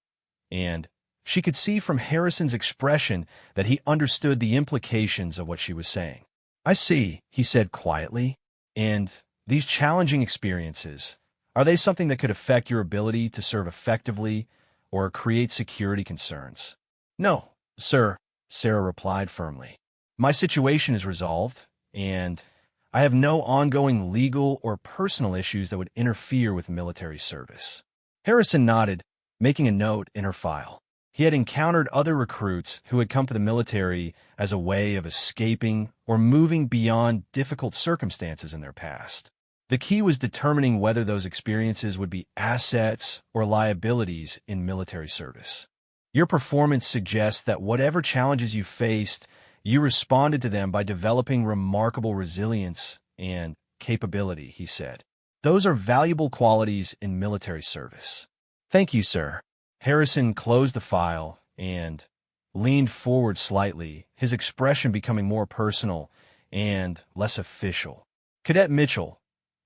and she could see from Harrison's expression that he understood the implications of what she was saying. "I see," he said quietly. "And these challenging experiences, are they something that could affect your ability to serve effectively or create security concerns?" "No, sir," Sarah replied firmly. "My situation is resolved, and I have no ongoing legal or personal issues that would interfere with military service." Harrison nodded, making a note in her file. He had encountered other recruits who had come to the military as a way of escaping or moving beyond difficult circumstances in their past. The key was determining whether those experiences would be assets or liabilities in military service. "Your performance suggests that whatever challenges you faced, you responded to them by developing remarkable resilience and capability," he said. "Those are valuable qualities in military service." "Thank you, sir." Harrison closed the file and leaned forward slightly, his expression becoming more personal and less official. "Cadet Mitchell,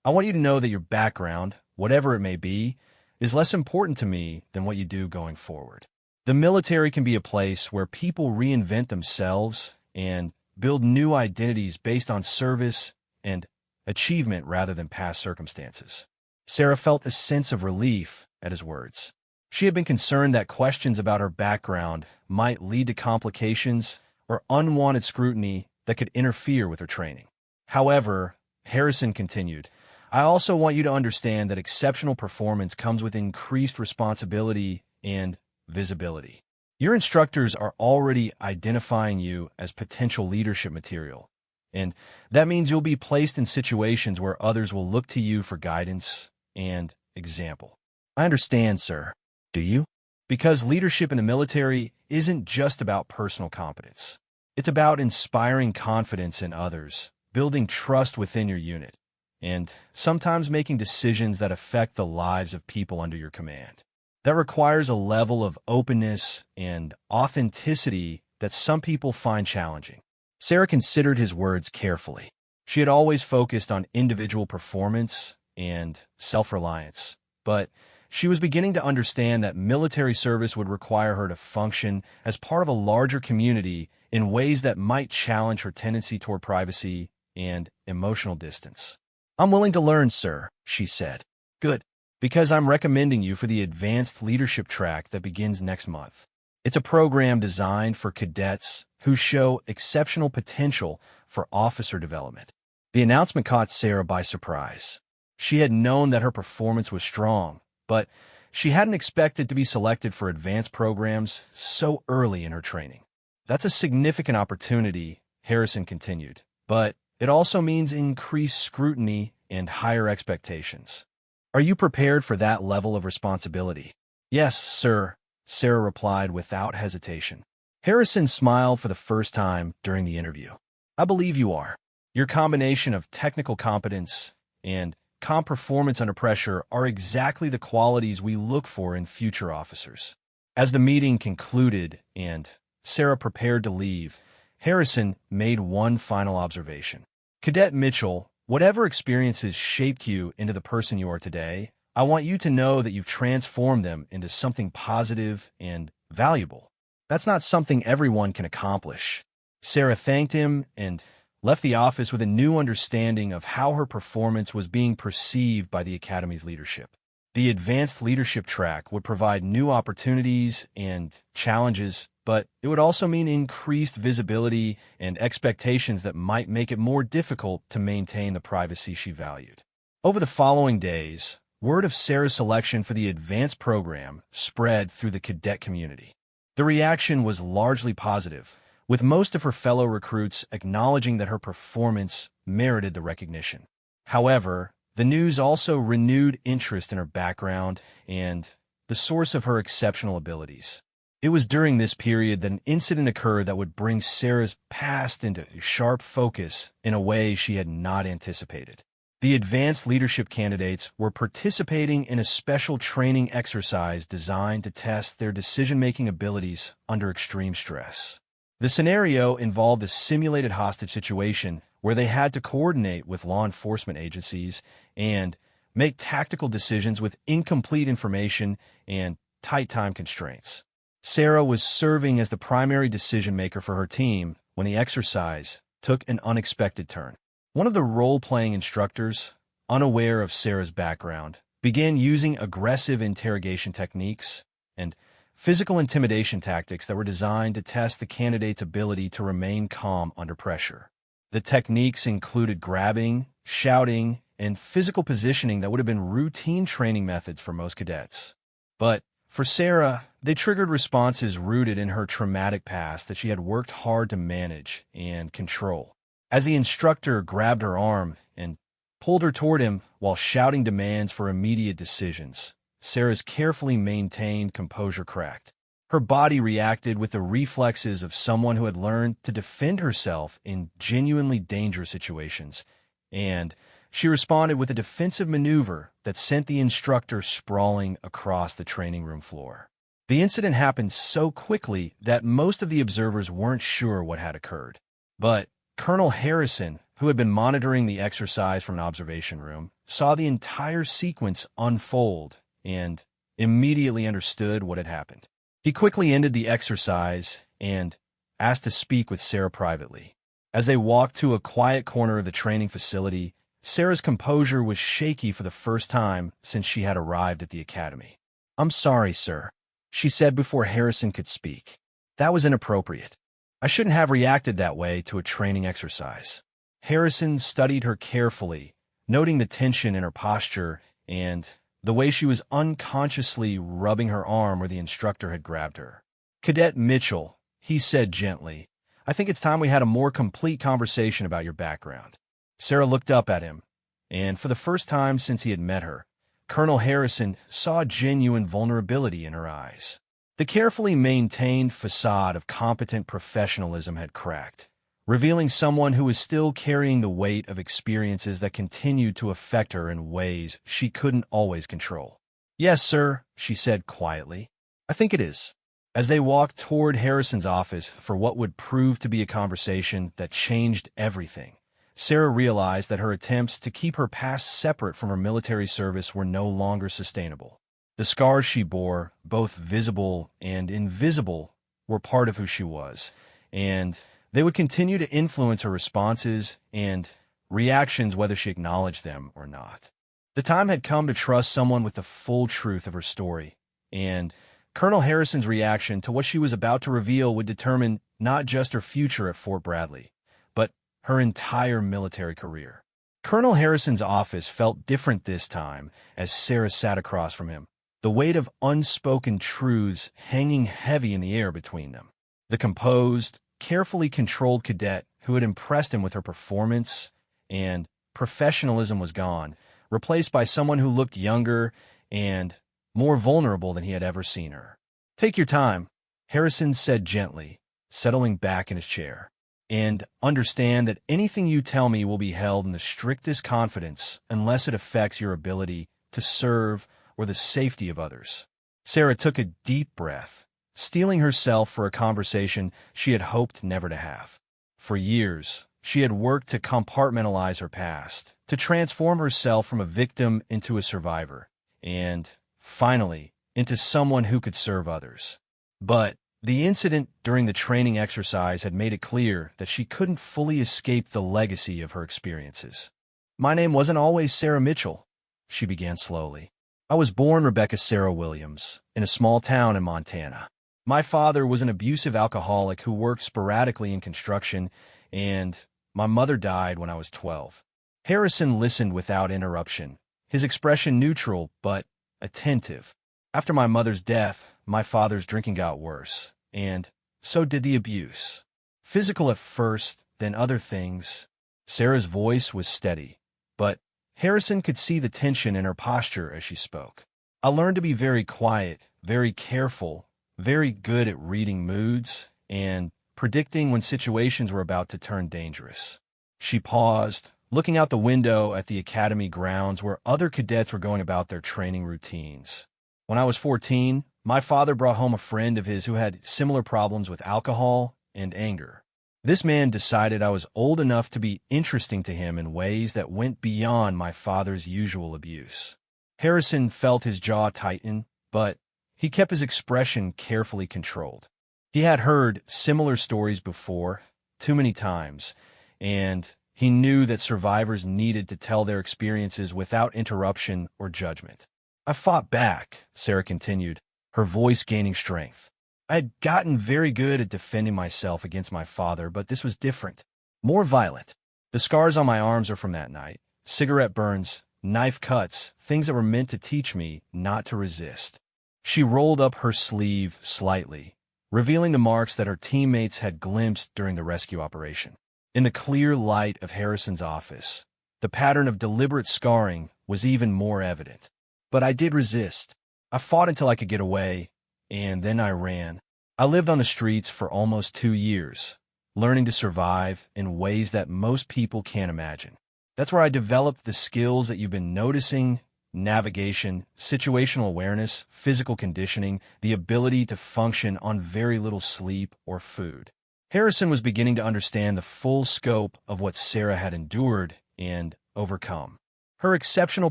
I want you to know that your background, whatever it may be, is less important to me than what you do going forward. The military can be a place where people reinvent themselves and build new identities based on service and achievement rather than past circumstances." Sarah felt a sense of relief at his words. She had been concerned that questions about her background might lead to complications or unwanted scrutiny that could interfere with her training. However, Harrison continued, I also want you to understand that exceptional performance comes with increased responsibility and visibility. Your instructors are already identifying you as potential leadership material, and that means you'll be placed in situations where others will look to you for guidance and example. I understand, sir. Do you? Because leadership in the military isn't just about personal competence. It's about inspiring confidence in others, building trust within your unit, and sometimes making decisions that affect the lives of people under your command. That requires a level of openness and authenticity that some people find challenging. Sarah considered his words carefully. She had always focused on individual performance and self-reliance, but she was beginning to understand that military service would require her to function as part of a larger community in ways that might challenge her tendency toward privacy and emotional distance. "I'm willing to learn, sir," she said. "Good, because I'm recommending you for the advanced leadership track that begins next month. It's a program designed for cadets who show exceptional potential for officer development." The announcement caught Sarah by surprise. She had known that her performance was strong, but she hadn't expected to be selected for advanced programs so early in her training. "That's a significant opportunity," Harrison continued, "but it also means increased scrutiny and higher expectations. Are you prepared for that level of responsibility?" "Yes, sir," Sarah replied without hesitation. Harrison smiled for the first time during the interview. "I believe you are. Your combination of technical competence and calm performance under pressure are exactly the qualities we look for in future officers." As the meeting concluded and Sarah prepared to leave, Harrison made one final observation. "Cadet Mitchell, whatever experiences shaped you into the person you are today, I want you to know that you've transformed them into something positive and valuable. That's not something everyone can accomplish." Sarah thanked him and left the office with a new understanding of how her performance was being perceived by the Academy's leadership. The advanced leadership track would provide new opportunities and challenges, but it would also mean increased visibility and expectations that might make it more difficult to maintain the privacy she valued. Over the following days, word of Sarah's selection for the advanced program spread through the cadet community. The reaction was largely positive, with most of her fellow recruits acknowledging that her performance merited the recognition. However, the news also renewed interest in her background and the source of her exceptional abilities. It was during this period that an incident occurred that would bring Sarah's past into sharp focus in a way she had not anticipated. The advanced leadership candidates were participating in a special training exercise designed to test their decision-making abilities under extreme stress. The scenario involved a simulated hostage situation where they had to coordinate with law enforcement agencies and make tactical decisions with incomplete information and tight time constraints. Sarah was serving as the primary decision-maker for her team when the exercise took an unexpected turn. One of the role-playing instructors, unaware of Sarah's background, began using aggressive interrogation techniques and physical intimidation tactics that were designed to test the candidate's ability to remain calm under pressure. The techniques included grabbing, shouting, and physical positioning that would have been routine training methods for most cadets. But for Sarah, they triggered responses rooted in her traumatic past that she had worked hard to manage and control. As the instructor grabbed her arm and pulled her toward him while shouting demands for immediate decisions, Sarah's carefully maintained composure cracked. Her body reacted with the reflexes of someone who had learned to defend herself in genuinely dangerous situations, and she responded with a defensive maneuver that sent the instructor sprawling across the training room floor. The incident happened so quickly that most of the observers weren't sure what had occurred. But Colonel Harrison, who had been monitoring the exercise from an observation room, saw the entire sequence unfold and immediately understood what had happened. He quickly ended the exercise and asked to speak with Sarah privately. As they walked to a quiet corner of the training facility, Sarah's composure was shaky for the first time since she had arrived at the academy. "I'm sorry, sir," she said before Harrison could speak. "That was inappropriate. I shouldn't have reacted that way to a training exercise." Harrison studied her carefully, noting the tension in her posture and the way she was unconsciously rubbing her arm where the instructor had grabbed her. "Cadet Mitchell," he said gently, "I think it's time we had a more complete conversation about your background." Sarah looked up at him, and for the first time since he had met her, Colonel Harrison saw genuine vulnerability in her eyes. The carefully maintained facade of competent professionalism had cracked, revealing someone who was still carrying the weight of experiences that continued to affect her in ways she couldn't always control. "Yes, sir," she said quietly. "I think it is." As they walked toward Harrison's office for what would prove to be a conversation that changed everything, Sarah realized that her attempts to keep her past separate from her military service were no longer sustainable. The scars she bore, both visible and invisible, were part of who she was, and they would continue to influence her responses and reactions whether she acknowledged them or not. The time had come to trust someone with the full truth of her story, and Colonel Harrison's reaction to what she was about to reveal would determine not just her future at Fort Bradley, but her entire military career. Colonel Harrison's office felt different this time as Sarah sat across from him, the weight of unspoken truths hanging heavy in the air between them. The composed, carefully controlled cadet who had impressed him with her performance and professionalism was gone, replaced by someone who looked younger and more vulnerable than he had ever seen her. "Take your time," Harrison said gently, settling back in his chair, "and understand that anything you tell me will be held in the strictest confidence unless it affects your ability to serve or the safety of others." Sarah took a deep breath, steeling herself for a conversation she had hoped never to have. For years, she had worked to compartmentalize her past, to transform herself from a victim into a survivor, and finally, into someone who could serve others. But the incident during the training exercise had made it clear that she couldn't fully escape the legacy of her experiences. "My name wasn't always Sarah Mitchell," she began slowly. "I was born Rebecca Sarah Williams in a small town in Montana. My father was an abusive alcoholic who worked sporadically in construction, and my mother died when I was 12. Harrison listened without interruption, his expression neutral but attentive. "After my mother's death, my father's drinking got worse, and so did the abuse. Physical at first, then other things." Sarah's voice was steady, but Harrison could see the tension in her posture as she spoke. "I learned to be very quiet, very careful, very good at reading moods and predicting when situations were about to turn dangerous." She paused, looking out the window at the academy grounds where other cadets were going about their training routines. "When I was 14, my father brought home a friend of his who had similar problems with alcohol and anger. This man decided I was old enough to be interesting to him in ways that went beyond my father's usual abuse." Harrison felt his jaw tighten, but he kept his expression carefully controlled. He had heard similar stories before, too many times, and he knew that survivors needed to tell their experiences without interruption or judgment. "I fought back," Sarah continued, her voice gaining strength. "I had gotten very good at defending myself against my father, but this was different, more violent. The scars on my arms are from that night. Cigarette burns, knife cuts, things that were meant to teach me not to resist." She rolled up her sleeve slightly, revealing the marks that her teammates had glimpsed during the rescue operation. In the clear light of Harrison's office, the pattern of deliberate scarring was even more evident. "But I did resist. I fought until I could get away, and then I ran. I lived on the streets for almost 2 years, learning to survive in ways that most people can't imagine. That's where I developed the skills that you've been noticing: navigation, situational awareness, physical conditioning, the ability to function on very little sleep or food." Harrison was beginning to understand the full scope of what Sarah had endured and overcome. Her exceptional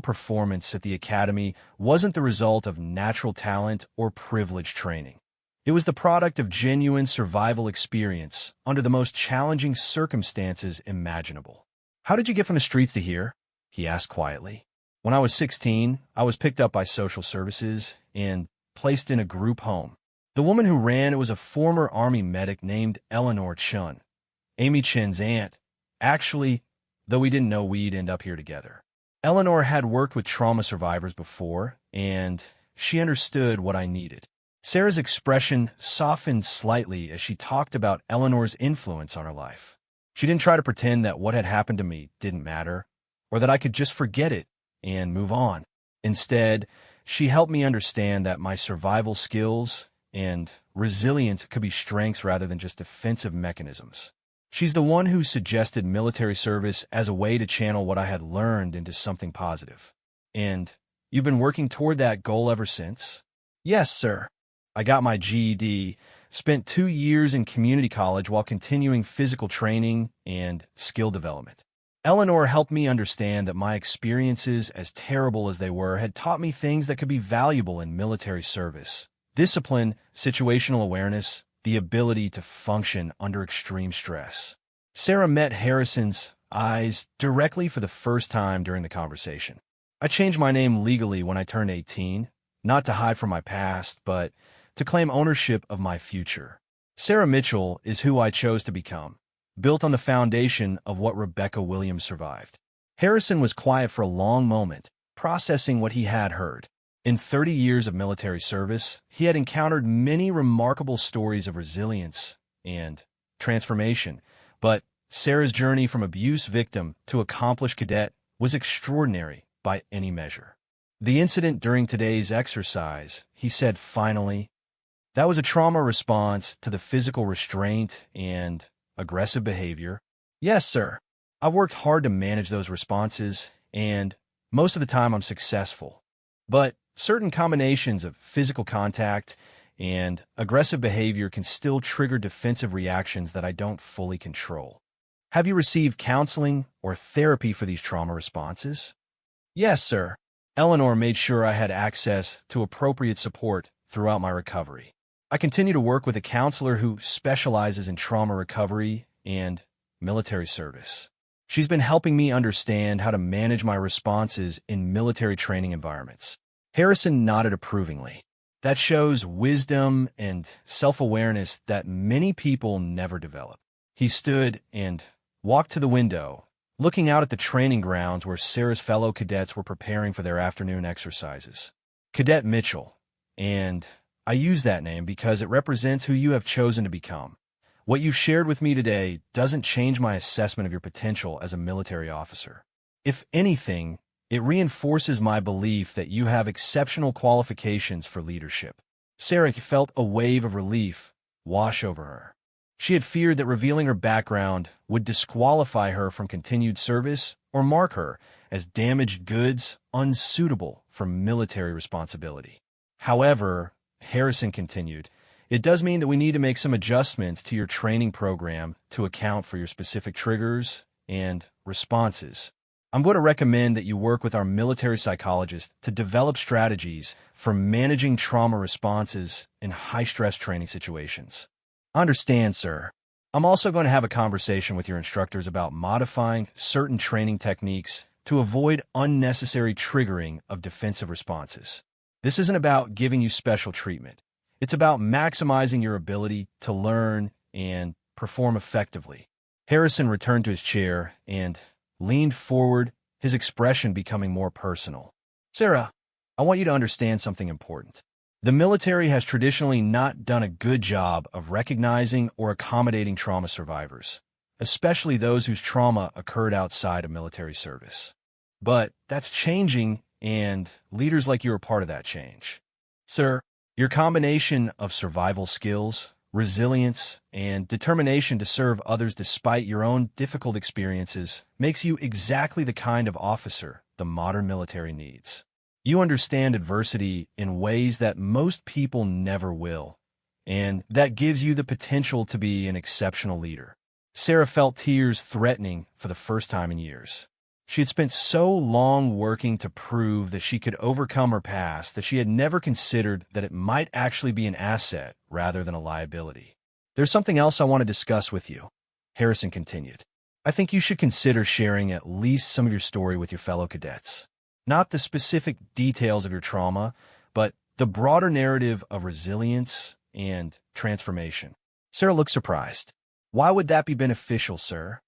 performance at the academy wasn't the result of natural talent or privileged training. It was the product of genuine survival experience under the most challenging circumstances imaginable. "How did you get from the streets to here?" he asked quietly. "When I was 16, I was picked up by social services and placed in a group home. The woman who ran it was a former Army medic named Eleanor Chun, Amy Chen's aunt, actually, though we didn't know we'd end up here together. Eleanor had worked with trauma survivors before, and she understood what I needed. Sarah's expression softened slightly as she talked about Eleanor's influence on her life. She didn't try to pretend that what had happened to me didn't matter, or that I could just forget it and move on. Instead, she helped me understand that my survival skills and resilience could be strengths rather than just defensive mechanisms. She's the one who suggested military service as a way to channel what I had learned into something positive. And you've been working toward that goal ever since? Yes, sir. I got my GED, spent 2 years in community college while continuing physical training and skill development. Eleanor helped me understand that my experiences, as terrible as they were, had taught me things that could be valuable in military service. Discipline, situational awareness, the ability to function under extreme stress. Sarah met Harrison's eyes directly for the first time during the conversation. I changed my name legally when I turned 18, not to hide from my past, but to claim ownership of my future. Sarah Mitchell is who I chose to become, built on the foundation of what Rebecca Williams survived. Harrison was quiet for a long moment, processing what he had heard. In 30 years of military service, he had encountered many remarkable stories of resilience and transformation, but Sarah's journey from abuse victim to accomplished cadet was extraordinary by any measure. The incident during today's exercise, he said finally, that was a trauma response to the physical restraint and aggressive behavior. Yes, sir. I've worked hard to manage those responses, and most of the time I'm successful. But certain combinations of physical contact and aggressive behavior can still trigger defensive reactions that I don't fully control. Have you received counseling or therapy for these trauma responses? Yes, sir. Eleanor made sure I had access to appropriate support throughout my recovery. I continue to work with a counselor who specializes in trauma recovery and military service. She's been helping me understand how to manage my responses in military training environments. Harrison nodded approvingly. That shows wisdom and self-awareness that many people never develop. He stood and walked to the window, looking out at the training grounds where Sarah's fellow cadets were preparing for their afternoon exercises. Cadet Mitchell, and I use that name because it represents who you have chosen to become. What you shared with me today doesn't change my assessment of your potential as a military officer. If anything, it reinforces my belief that you have exceptional qualifications for leadership. Sarah felt a wave of relief wash over her. She had feared that revealing her background would disqualify her from continued service or mark her as damaged goods unsuitable for military responsibility. However, Harrison continued, it does mean that we need to make some adjustments to your training program to account for your specific triggers and responses. I'm going to recommend that you work with our military psychologist to develop strategies for managing trauma responses in high-stress training situations. Understand, sir. I'm also going to have a conversation with your instructors about modifying certain training techniques to avoid unnecessary triggering of defensive responses. This isn't about giving you special treatment. It's about maximizing your ability to learn and perform effectively. Harrison returned to his chair and leaned forward, his expression becoming more personal. Sarah, I want you to understand something important. The military has traditionally not done a good job of recognizing or accommodating trauma survivors, especially those whose trauma occurred outside of military service. But that's changing, and leaders like you are part of that change. Sir, your combination of survival skills, resilience, and determination to serve others despite your own difficult experiences makes you exactly the kind of officer the modern military needs. You understand adversity in ways that most people never will, and that gives you the potential to be an exceptional leader. Sarah felt tears threatening for the first time in years. She had spent so long working to prove that she could overcome her past that she had never considered that it might actually be an asset rather than a liability. There's something else I want to discuss with you, Harrison continued. I think you should consider sharing at least some of your story with your fellow cadets. Not the specific details of your trauma, but the broader narrative of resilience and transformation. Sarah looked surprised. Why would that be beneficial, sir?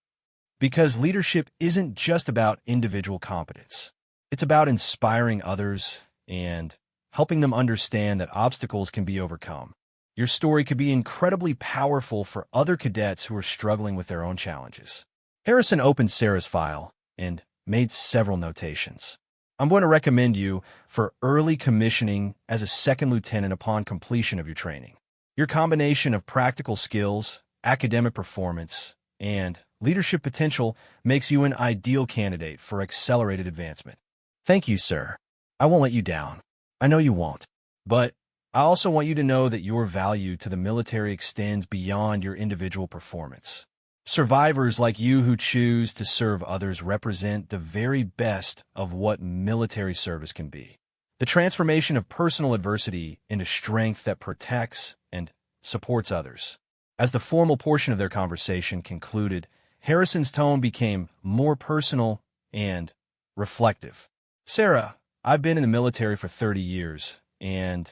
Because leadership isn't just about individual competence. It's about inspiring others and helping them understand that obstacles can be overcome. Your story could be incredibly powerful for other cadets who are struggling with their own challenges. Harrison opened Sarah's file and made several notations. I'm going to recommend you for early commissioning as a second lieutenant upon completion of your training. Your combination of practical skills, academic performance, and leadership potential makes you an ideal candidate for accelerated advancement. Thank you, sir. I won't let you down. I know you won't. But I also want you to know that your value to the military extends beyond your individual performance. Survivors like you who choose to serve others represent the very best of what military service can be. The transformation of personal adversity into strength that protects and supports others. As the formal portion of their conversation concluded, Harrison's tone became more personal and reflective. Sarah, I've been in the military for 30 years, and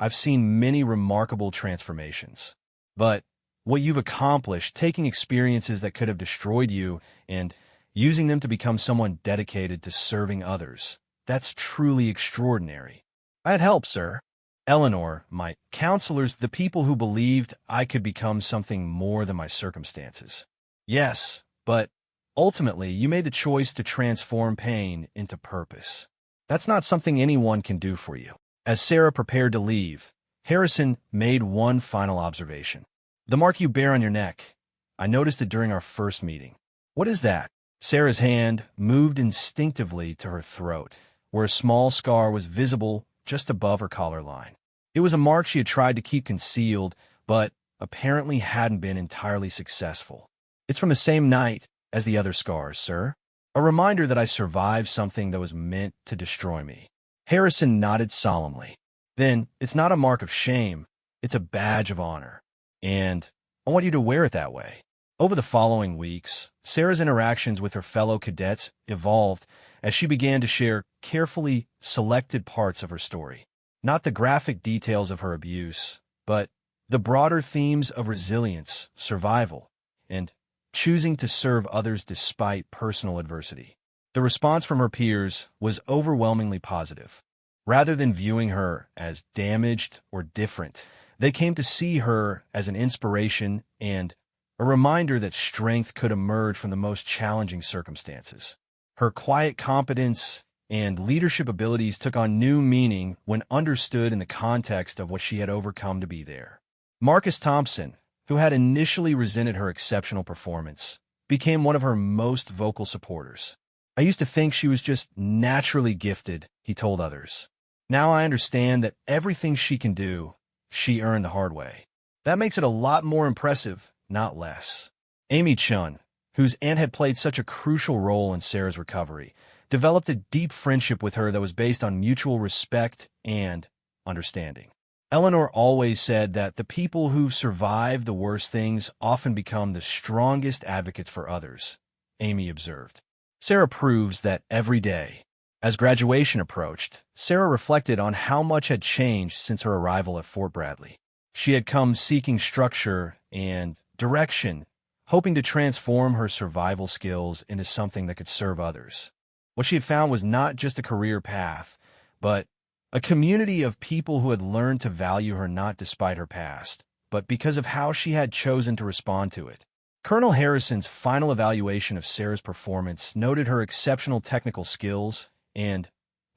I've seen many remarkable transformations. But what you've accomplished, taking experiences that could have destroyed you and using them to become someone dedicated to serving others, that's truly extraordinary. I had help, sir. Eleanor, my counselors, the people who believed I could become something more than my circumstances. Yes, but ultimately, you made the choice to transform pain into purpose. That's not something anyone can do for you. As Sarah prepared to leave, Harrison made one final observation. The mark you bear on your neck. I noticed it during our first meeting. What is that? Sarah's hand moved instinctively to her throat, where a small scar was visible just above her collar line. It was a mark she had tried to keep concealed, but apparently hadn't been entirely successful. It's from the same night as the other scars, sir. A reminder that I survived something that was meant to destroy me. Harrison nodded solemnly. Then, it's not a mark of shame, it's a badge of honor. And I want you to wear it that way. Over the following weeks, Sarah's interactions with her fellow cadets evolved as she began to share carefully selected parts of her story. Not the graphic details of her abuse, but the broader themes of resilience, survival, and choosing to serve others despite personal adversity. The response from her peers was overwhelmingly positive. Rather than viewing her as damaged or different, they came to see her as an inspiration and a reminder that strength could emerge from the most challenging circumstances. Her quiet competence and leadership abilities took on new meaning when understood in the context of what she had overcome to be there. Marcus Thompson, who had initially resented her exceptional performance, became one of her most vocal supporters. I used to think she was just naturally gifted, he told others. Now I understand that everything she can do, she earned the hard way. That makes it a lot more impressive, not less. Amy Chun, whose aunt had played such a crucial role in Sarah's recovery, developed a deep friendship with her that was based on mutual respect and understanding. Eleanor always said that the people who survive the worst things often become the strongest advocates for others, Amy observed. Sarah proves that every day. As graduation approached, Sarah reflected on how much had changed since her arrival at Fort Bradley. She had come seeking structure and direction, hoping to transform her survival skills into something that could serve others. What she had found was not just a career path, but a community of people who had learned to value her not despite her past, but because of how she had chosen to respond to it. Colonel Harrison's final evaluation of Sarah's performance noted her exceptional technical skills and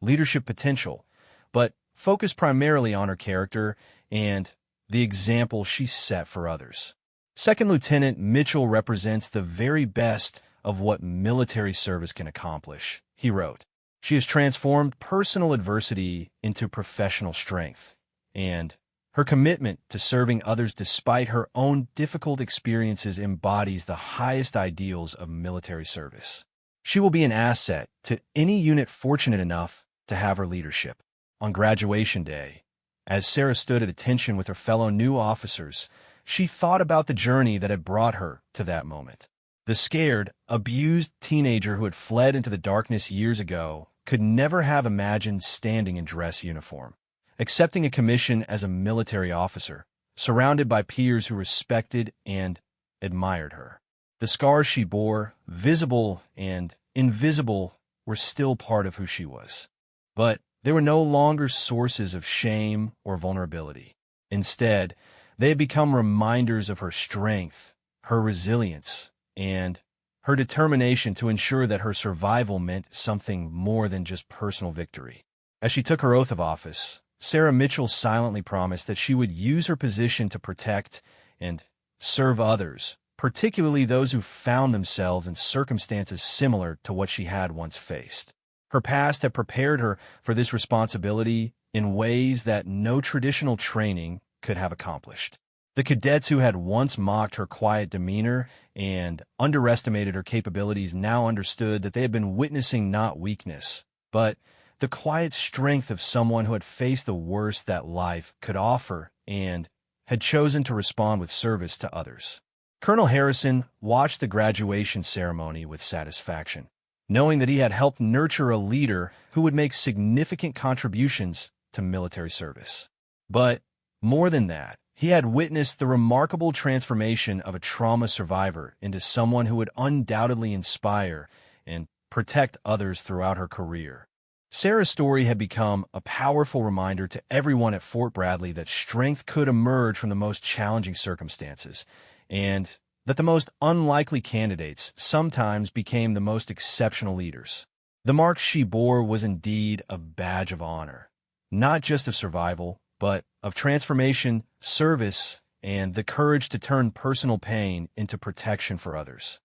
leadership potential, but focused primarily on her character and the example she set for others. Second Lieutenant Mitchell represents the very best of what military service can accomplish, he wrote. She has transformed personal adversity into professional strength, and her commitment to serving others despite her own difficult experiences embodies the highest ideals of military service. She will be an asset to any unit fortunate enough to have her leadership. On graduation day, as Sarah stood at attention with her fellow new officers, she thought about the journey that had brought her to that moment. The scared, abused teenager who had fled into the darkness years ago could never have imagined standing in dress uniform, accepting a commission as a military officer, surrounded by peers who respected and admired her. The scars she bore, visible and invisible, were still part of who she was. But they were no longer sources of shame or vulnerability. Instead, they had become reminders of her strength, her resilience, and her determination to ensure that her survival meant something more than just personal victory. As she took her oath of office, Sarah Mitchell silently promised that she would use her position to protect and serve others, particularly those who found themselves in circumstances similar to what she had once faced. Her past had prepared her for this responsibility in ways that no traditional training could have accomplished. The cadets who had once mocked her quiet demeanor and underestimated her capabilities now understood that they had been witnessing not weakness, but the quiet strength of someone who had faced the worst that life could offer and had chosen to respond with service to others. Colonel Harrison watched the graduation ceremony with satisfaction, knowing that he had helped nurture a leader who would make significant contributions to military service. But more than that, he had witnessed the remarkable transformation of a trauma survivor into someone who would undoubtedly inspire and protect others throughout her career. Sarah's story had become a powerful reminder to everyone at Fort Bradley that strength could emerge from the most challenging circumstances, and that the most unlikely candidates sometimes became the most exceptional leaders. The mark she bore was indeed a badge of honor, not just of survival, but of transformation, service, and the courage to turn personal pain into protection for others.